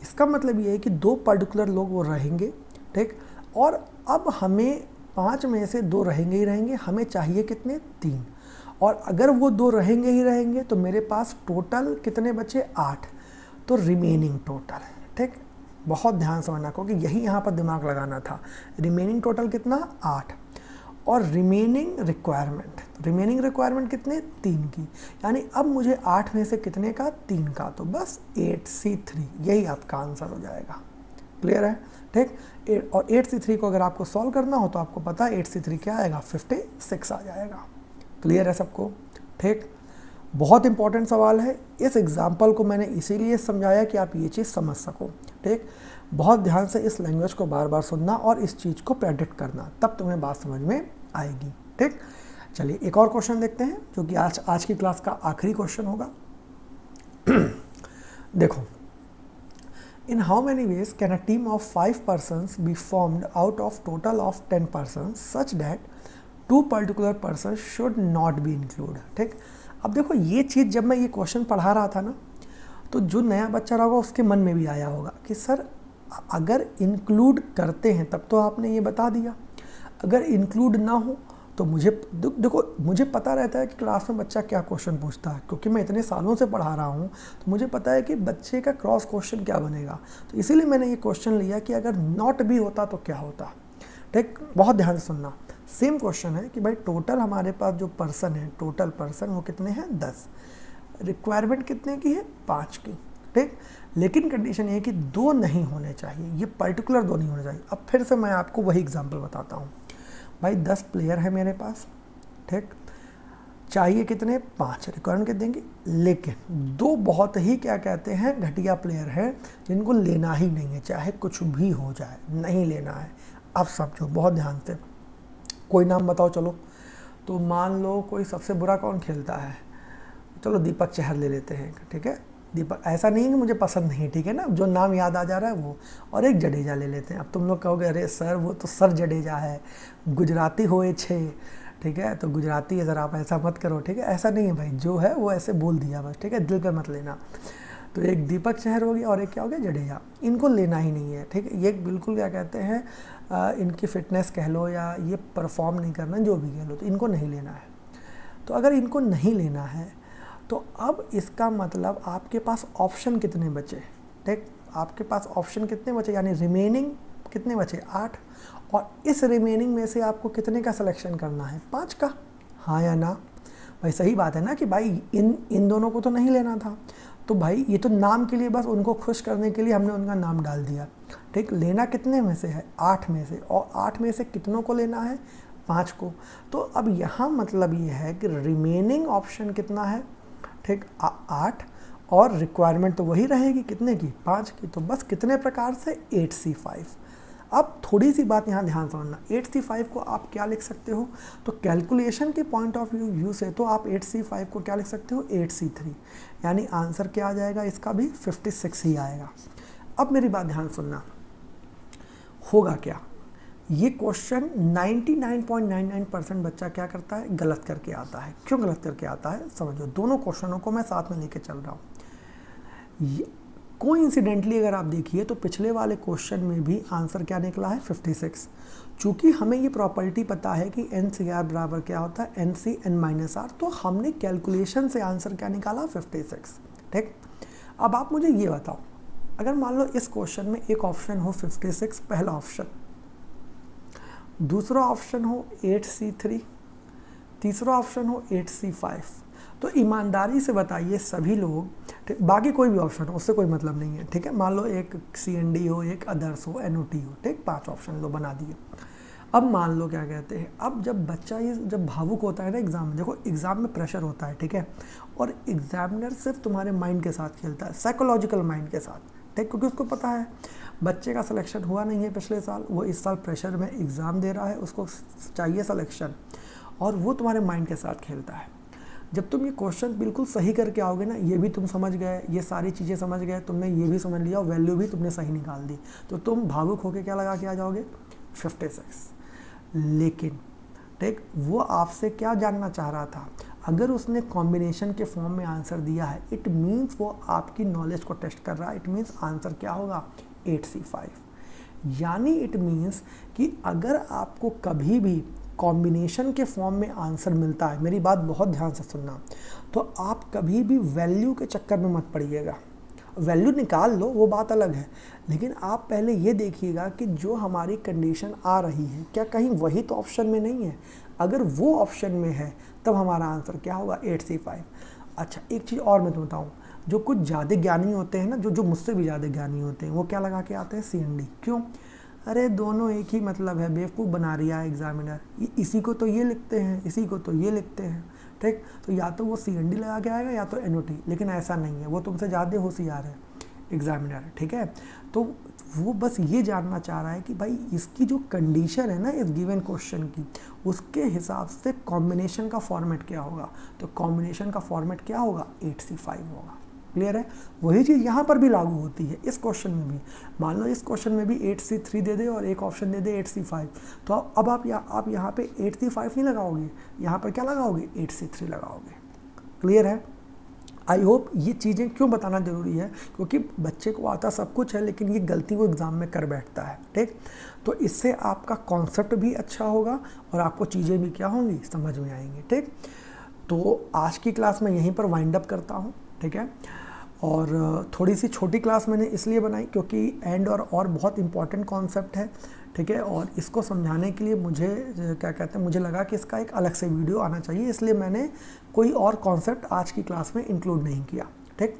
इसका मतलब ये है कि 2 पर्टिकुलर लोग वो रहेंगे। ठीक, और अब हमें 5 में से 2 रहेंगे ही रहेंगे, हमें चाहिए कितने, 3, और अगर वो 2 रहेंगे ही रहेंगे तो मेरे पास टोटल कितने बचे, 8, तो रिमेनिंग टोटल। ठीक, बहुत ध्यान समझना क्योंकि यही यहाँ पर दिमाग लगाना था। रिमेनिंग टोटल कितना, 8, और रिमेनिंग रिक्वायरमेंट कितने, 3 की। यानी अब मुझे 8 में से कितने का, 3 का, तो बस 8C3, यही आपका आंसर हो जाएगा। क्लियर है। ठीक, और 8C3 को अगर आपको सॉल्व करना हो तो आपको पता है 8C3 क्या आएगा, 56 आ जाएगा। क्लियर है सबको। ठीक, बहुत इंपॉर्टेंट सवाल है। इस एग्जाम्पल को मैंने इसीलिए समझाया कि आप ये चीज़ समझ सको। ठीक, बहुत ध्यान से इस लैंग्वेज को बार बार सुनना और इस चीज़ को प्रेडिक्ट करना, तब तुम्हें बात समझ में आएगी। ठीक, चलिए एक और क्वेश्चन देखते हैं जो कि आज की क्लास का आखिरी क्वेश्चन होगा। देखो, in how many ways can a team of 5 persons be formed out of total of 10 persons such that 2 particular person should not be include. ठीक, अब देखो ये चीज़ जब मैं ये क्वेश्चन पढ़ा रहा था ना, तो जो नया बच्चा रहा होगा उसके मन में भी आया होगा कि सर अगर इंक्लूड करते हैं तब तो आपने ये बता दिया, अगर इंक्लूड ना हो तो मुझे देखो, मुझे पता रहता है कि क्लास में बच्चा क्या क्वेश्चन पूछता है, क्योंकि मैं इतने सालों से पढ़ा रहा हूँ, तो मुझे पता है कि बच्चे का क्रॉस क्वेश्चन क्या बनेगा। तो इसीलिए मैंने ये क्वेश्चन लिया कि अगर नॉट भी होता तो क्या होता। ठीक, बहुत ध्यान से सुनना। सेम क्वेश्चन है कि भाई टोटल हमारे पास जो पर्सन है, टोटल पर्सन वो कितने हैं, 10, रिक्वायरमेंट कितने की है, 5 की। ठीक, लेकिन कंडीशन ये है कि 2 नहीं होने चाहिए, ये पर्टिकुलर 2 नहीं होने चाहिए। अब फिर से मैं आपको वही एग्जांपल बताता हूँ। भाई 10 प्लेयर है मेरे पास, ठीक, चाहिए कितने, 5, रिक्वायरमेंट कितने देंगे, लेकिन 2 बहुत ही क्या कहते हैं, घटिया प्लेयर हैं जिनको लेना ही नहीं है, चाहे कुछ भी हो जाए नहीं लेना है। अब समझो बहुत ध्यान से, कोई नाम बताओ चलो। तो मान लो कोई सबसे बुरा कौन खेलता है, चलो दीपक चहर ले लेते हैं। ठीक है, दीपक, ऐसा नहीं है कि मुझे पसंद नहीं, ठीक है ना, जो नाम याद आ जा रहा है वो, और एक जडेजा ले लेते हैं। अब तुम लोग कहोगे अरे सर वो तो सर जडेजा है, गुजराती होए छे, ठीक है, तो गुजराती है सर, आप ऐसा मत करो। ठीक है, ऐसा नहीं है भाई, जो है वो ऐसे बोल दिया बस, ठीक है, दिल पे मत लेना। तो एक दीपक चहर हो गया और एक क्या हो गया, जडेजा, इनको लेना ही नहीं है। ठीक है, ये बिल्कुल क्या कहते हैं, इनकी फिटनेस कह लो या ये परफॉर्म नहीं करना, जो भी कह लो, तो इनको नहीं लेना है। तो अगर इनको नहीं लेना है तो अब इसका मतलब आपके पास ऑप्शन कितने बचे, ठीक, आपके पास ऑप्शन कितने बचे, यानी रिमेनिंग कितने बचे, 8। और इस रिमेनिंग में से आपको कितने का सिलेक्शन करना है, 5 का, हाँ या ना। भाई सही बात है ना कि भाई इन दोनों को तो नहीं लेना था, तो भाई ये तो नाम के लिए, बस उनको खुश करने के लिए हमने उनका नाम डाल दिया, ठीक। लेना कितने में से है, 8 में से, और 8 में से कितनों को लेना है, 5 को। तो अब यहाँ मतलब ये है कि रिमेनिंग ऑप्शन कितना है, ठीक, 8, और रिक्वायरमेंट तो वही रहेगी, कितने की, 5 की। तो बस कितने प्रकार से, 8C5। अब थोड़ी सी बात यहाँ ध्यान समझना, 8C5 को आप क्या लिख सकते हो, तो कैलकुलेशन के पॉइंट ऑफ व्यू से तो आप 8C5 को क्या लिख सकते हो, 8C3, यानी आंसर क्या आ जाएगा इसका भी 56 ही आएगा। अब मेरी बात ध्यान सुनना, होगा क्या, ये क्वेश्चन 99.99% बच्चा क्या करता है, गलत करके आता है। क्यों गलत करके आता है, समझो, दोनों क्वेश्चनों को मैं साथ में लेके चल रहा हूँ। कोइंसिडेंटली अगर आप देखिए तो पिछले वाले क्वेश्चन में भी आंसर क्या निकला है, 56। चूँकि हमें ये प्रॉपर्टी पता है कि NCR बराबर क्या होता है, NC n-R, तो हमने कैलकुलेशन से आंसर क्या निकाला, 56, ठीक। अब आप मुझे ये बताओ, अगर मान लो इस क्वेश्चन में एक ऑप्शन हो 56, पहला ऑप्शन, दूसरा ऑप्शन हो 8C3, तीसरा ऑप्शन हो 8C5, तो ईमानदारी से बताइए सभी लोग, ठीक, बाकी कोई भी ऑप्शन हो उससे कोई मतलब नहीं है, ठीक है। मान लो एक CND हो, एक अदर्स हो, NOT हो, ठीक, 5 ऑप्शन लो बना दिए। अब मान लो क्या कहते हैं, अब जब बच्चा ये जब भावुक होता है ना एग्ज़ाम में, देखो एग्ज़ाम में प्रेशर होता है, ठीक है, और एग्जामिनर सिर्फ तुम्हारे माइंड के साथ खेलता है, साइकोलॉजिकल माइंड के साथ, ठीक, क्योंकि उसको पता है बच्चे का सिलेक्शन हुआ नहीं है पिछले साल, वो इस साल प्रेशर में एग्ज़ाम दे रहा है, उसको चाहिए सिलेक्शन, और वो तुम्हारे माइंड के साथ खेलता है। जब तुम ये क्वेश्चन बिल्कुल सही करके आओगे ना, ये भी तुम समझ गए, ये सारी चीज़ें समझ गए, तुमने ये भी समझ लिया और वैल्यू भी तुमने सही निकाल दी, तो तुम भावुक होकर क्या लगा के आ जाओगे, 56। लेकिन ठीक, वो आपसे क्या जानना चाह रहा था, अगर उसने कॉम्बिनेशन के फॉर्म में आंसर दिया है, इट मीन्स वो आपकी नॉलेज को टेस्ट कर रहा है, इट मीन्स आंसर क्या होगा, 8C5। यानी इट मीन्स कि अगर आपको कभी भी कॉम्बिनेशन के फॉर्म में आंसर मिलता है, मेरी बात बहुत ध्यान से सुनना, तो आप कभी भी वैल्यू के चक्कर में मत पड़िएगा। वैल्यू निकाल लो वो बात अलग है, लेकिन आप पहले ये देखिएगा कि जो हमारी कंडीशन आ रही है क्या कहीं वही तो ऑप्शन में नहीं है। अगर वो ऑप्शन में है तब हमारा आंसर क्या होगा, 8C5। अच्छा, एक चीज़ और मैं तो बताऊँ, जो कुछ ज़्यादा ज्ञानी होते हैं ना, जो मुझसे भी ज़्यादा ज्ञानी होते हैं, वो क्या लगा के आते हैं, CND। क्यों, अरे दोनों एक ही मतलब है, बेवकूफ़ बना रिया है एग्जामिनर, इसी को तो ये लिखते हैं, इसी को तो ये लिखते हैं, ठीक। तो या तो वो CND लगा के आएगा या तो NOT, लेकिन ऐसा नहीं है, वो तुमसे ज़्यादा होशियार है एग्जामिनर, ठीक है। तो वो बस ये जानना चाह रहा है कि भाई इसकी जो कंडीशन है ना इस गिवन क्वेश्चन की, उसके हिसाब से कॉम्बिनेशन का फॉर्मेट क्या होगा, तो कॉम्बिनेशन का फॉर्मेट क्या होगा, 8C5 होगा। क्लियर है, वही चीज़ यहाँ पर भी लागू होती है, इस क्वेश्चन में भी। मान लो इस क्वेश्चन में भी 8C3 दे दे और एक ऑप्शन दे दे 8C5, तो अब आप यहाँ पे 8C5 नहीं लगाओगे, यहाँ पर क्या लगाओगे, 8C3 लगाओगे। क्लियर है। आई होप ये चीज़ें क्यों बताना ज़रूरी है, क्योंकि बच्चे को आता सब कुछ है, लेकिन ये गलती वो एग्ज़ाम में कर बैठता है, ठीक। तो इससे आपका कॉन्सेप्ट भी अच्छा होगा और आपको चीज़ें भी क्या होंगी, समझ में आएंगी, ठीक। तो आज की क्लास मैं यहीं पर वाइंड अप करता हूँ, ठीक है। और थोड़ी सी छोटी क्लास मैंने इसलिए बनाई क्योंकि एंड और बहुत इम्पॉर्टेंट कॉन्सेप्ट है, ठीक है, और इसको समझाने के लिए मुझे क्या कहते हैं, मुझे लगा कि इसका एक अलग से वीडियो आना चाहिए, इसलिए मैंने कोई और कॉन्सेप्ट आज की क्लास में इंक्लूड नहीं किया, ठीक।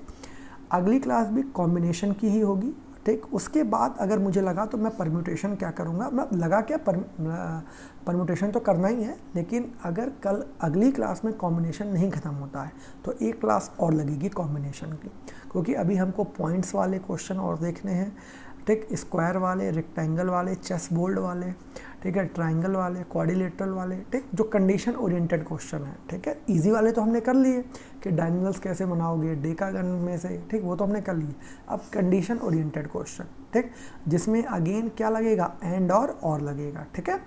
अगली क्लास भी कॉम्बिनेशन की ही होगी, ठीक। उसके बाद अगर मुझे लगा तो मैं परम्यूटेशन क्या करूँगा, मैं लगा क्या परम्यूटेशन तो करना ही है, लेकिन अगर कल अगली क्लास में कॉम्बिनेशन नहीं ख़त्म होता है तो एक क्लास और लगेगी कॉम्बिनेशन की, क्योंकि अभी हमको पॉइंट्स वाले क्वेश्चन और देखने हैं, ठीक, स्क्वायर वाले, रेक्टेंगल वाले, चेस बोर्ड वाले, ठीक है, ट्रायंगल वाले, क्वाड्रिलेटरल वाले, ठीक, जो कंडीशन ओरिएंटेड क्वेश्चन है, ठीक है। इजी वाले तो हमने कर लिए कि डायगोनल्स कैसे बनाओगे डेकागन में से, ठीक, वो तो हमने कर लिए। अब कंडीशन ओरिएंटेड क्वेश्चन, ठीक, जिसमें अगेन क्या लगेगा, एंड और लगेगा, ठीक है।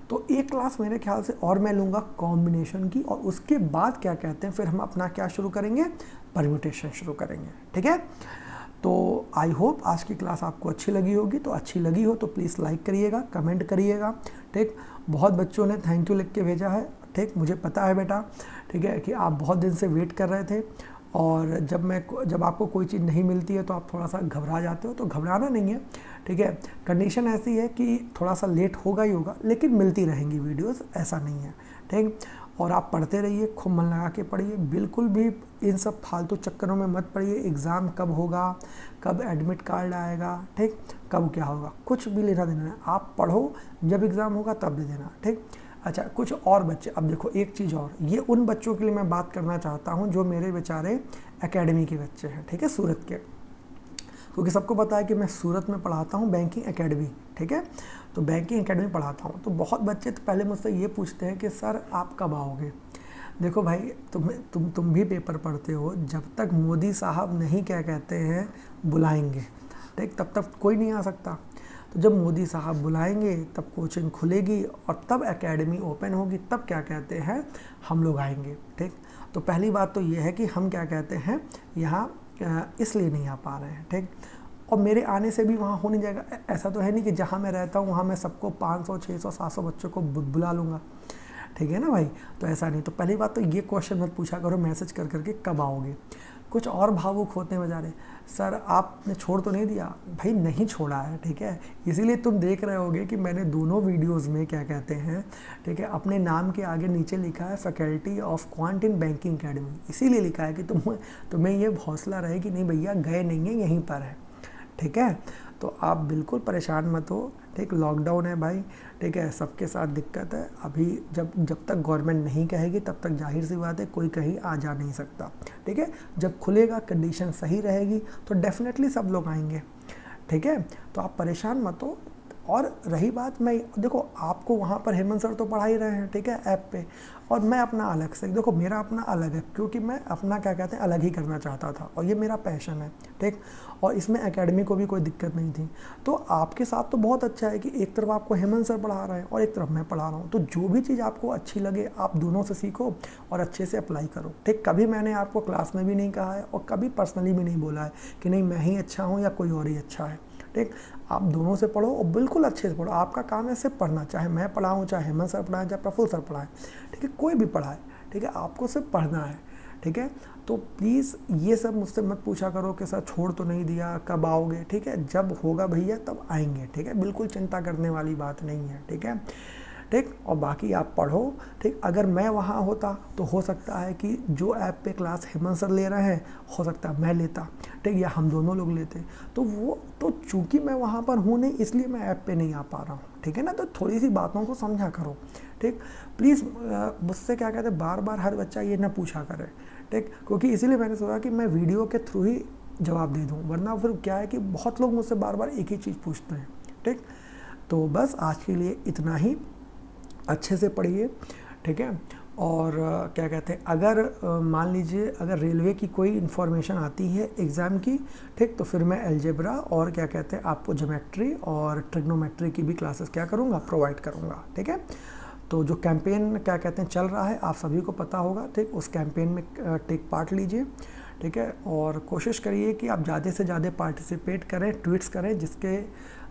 तो एक क्लास मेरे ख्याल से और मैं लूँगा कॉम्बिनेशन की, और उसके बाद क्या कहते हैं फिर हम अपना क्या शुरू करेंगे, परम्यूटेशन शुरू करेंगे, ठीक है। तो आई होप आज की क्लास आपको अच्छी लगी होगी, तो अच्छी लगी हो तो प्लीज़ लाइक करिएगा, कमेंट करिएगा, ठीक। बहुत बच्चों ने थैंक यू लिख के भेजा है, ठीक, मुझे पता है बेटा, ठीक है, कि आप बहुत दिन से वेट कर रहे थे और जब आपको कोई चीज़ नहीं मिलती है तो आप थोड़ा सा घबरा जाते हो, तो घबराना नहीं है, ठीक है। कंडीशन ऐसी है कि थोड़ा सा लेट होगा ही होगा, लेकिन मिलती रहेंगी वीडियोस, ऐसा नहीं है, ठीक। और आप पढ़ते रहिए, खूब मन लगा के पढ़िए, बिल्कुल भी इन सब फालतू चक्करों में मत पड़िए। एग्ज़ाम कब होगा, कब एडमिट कार्ड आएगा, ठीक, कब क्या होगा, कुछ भी लेना देना है। आप पढ़ो, जब एग्ज़ाम होगा तब दे देना, ठीक। अच्छा, कुछ और बच्चे, अब देखो एक चीज़ और, ये उन बच्चों के लिए मैं बात करना चाहता हूँ जो मेरे बेचारे एकेडमी के बच्चे हैं, ठीक है, सूरत के, क्योंकि सबको पता है कि मैं सूरत में पढ़ाता हूँ बैंकिंग एकेडमी, ठीक है, तो बैंकिंग एकेडमी पढ़ाता हूँ। तो बहुत बच्चे तो पहले मुझसे ये पूछते हैं कि सर आप कब आओगे। देखो भाई, तुम भी पेपर पढ़ते हो, जब तक मोदी साहब नहीं क्या कहते हैं बुलाएंगे, ठीक, तब तक कोई नहीं आ सकता। तो जब मोदी साहब बुलाएंगे तब कोचिंग खुलेगी और तब एकेडमी ओपन होगी, तब क्या कहते हैं हम लोग आएंगे, ठीक। तो पहली बात तो ये है कि हम क्या कहते हैं यहाँ इसलिए नहीं आ पा रहे हैं, ठीक। और मेरे आने से भी वहाँ हो नहीं जाएगा। ऐसा तो है नहीं कि जहाँ मैं रहता हूँ वहाँ मैं सबको 500, 600, 700 बच्चों को बुला लूँगा, ठीक है ना भाई। तो ऐसा नहीं। तो पहली बात तो ये क्वेश्चन मत पूछा करो मैसेज कर करके कब आओगे। कुछ और भावुक होते हैं बेचारे, सर आपने छोड़ तो नहीं दिया। भाई नहीं छोड़ा है, ठीक है, इसीलिए तुम देख रहे होगे कि मैंने दोनों वीडियोस में क्या कहते हैं, ठीक है, अपने नाम के आगे नीचे लिखा है faculty of quant in banking academy. इसीलिए लिखा है कि तुम्हें ये हौसला रहे कि नहीं भैया गए नहीं है, यहीं पर है, ठीक है। तो आप बिल्कुल परेशान मत हो, ठीक। लॉकडाउन है भाई, ठीक है, सबके साथ दिक्कत है। अभी जब तक गवर्नमेंट नहीं कहेगी तब तक जाहिर सी बात है कोई कहीं आ जा नहीं सकता, ठीक है। जब खुलेगा, कंडीशन सही रहेगी तो डेफिनेटली सब लोग आएंगे, ठीक है। तो आप परेशान मत हो। और रही बात, मैं देखो आपको वहाँ पर हेमंत सर तो पढ़ा ही रहे हैं, ठीक है, ऐप पे, और मैं अपना अलग से, देखो मेरा अपना अलग है, क्योंकि मैं अपना क्या कहते हैं अलग ही करना चाहता था और ये मेरा पैशन है, ठीक। और इसमें एकेडमी को भी कोई दिक्कत नहीं थी। तो आपके साथ तो बहुत अच्छा है कि एक तरफ आपको हेमंत सर पढ़ा रहे हैं और एक तरफ मैं पढ़ा रहा हूँ। तो जो भी चीज़ आपको अच्छी लगे आप दोनों से सीखो और अच्छे से अप्लाई करो, ठीक। कभी मैंने आपको क्लास में भी नहीं कहा है और कभी पर्सनली भी नहीं बोला है कि नहीं मैं ही अच्छा हूँ या कोई और ही अच्छा है, ठीक। आप दोनों से पढ़ो और बिल्कुल अच्छे से पढ़ो। आपका काम है सिर्फ पढ़ना, चाहे मैं पढ़ाऊँ, चाहे हेमंत सर पढ़ाएं, चाहे प्रफुल्ल सर पढ़ाएं, ठीक है, कोई भी पढ़ाए, ठीक है, आपको सिर्फ पढ़ना है, ठीक है। तो प्लीज़ ये सब मुझसे मत पूछा करो कि सर छोड़ तो नहीं दिया, कब आओगे, ठीक है। जब होगा भैया तब आएंगे, ठीक है, बिल्कुल चिंता करने वाली बात नहीं है, ठीक है, ठीक। और बाकी आप पढ़ो, ठीक। अगर मैं वहाँ होता तो हो सकता है कि जो ऐप पे क्लास हेमंत सर ले रहे हैं हो सकता है मैं लेता, ठीक, या हम दोनों लोग लेते। तो चूँकि मैं वहाँ पर हूँ नहीं, इसलिए मैं ऐप पे नहीं आ पा रहा हूँ, ठीक है ना। तो थोड़ी सी बातों को समझा करो, ठीक। प्लीज़ मुझसे क्या कहते हैं बार बार हर बच्चा ये ना पूछा करे, ठीक, क्योंकि इसीलिए मैंने सोचा कि मैं वीडियो के थ्रू ही जवाब दे दूँ, वरना फिर क्या है कि बहुत लोग मुझसे बार बार एक ही चीज़ पूछते हैं, ठीक। तो बस आज के लिए इतना ही, अच्छे से पढ़िए, ठीक है। और क्या कहते हैं, अगर मान लीजिए अगर रेलवे की कोई इन्फॉर्मेशन आती है एग्ज़ाम की, ठीक, तो फिर मैं अलजेब्रा और क्या कहते हैं आपको ज्योमेट्री और ट्रिग्नोमेट्री की भी क्लासेस क्या करूँगा प्रोवाइड करूँगा, ठीक है। तो जो कैंपेन क्या कहते हैं चल रहा है आप सभी को पता होगा, ठीक, उस कैंपेन में टेक पार्ट लीजिए, ठीक है। और कोशिश करिए कि आप ज़्यादा से ज़्यादा पार्टिसिपेट करें, ट्वीट्स करें,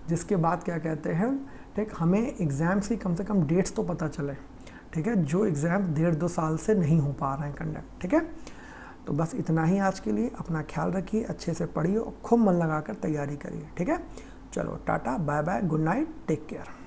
जिसके बाद क्या कहते हैं, ठीक, हमें एग्ज़ाम्स की कम से कम डेट्स तो पता चले, ठीक है, जो एग्ज़ाम 1.5-2 साल से नहीं हो पा रहे हैं कंडक्ट, ठीक है। तो बस इतना ही आज के लिए। अपना ख्याल रखिए, अच्छे से पढ़िए और खूब मन लगाकर तैयारी करिए, ठीक है। चलो tata, bye bye, good night, take care.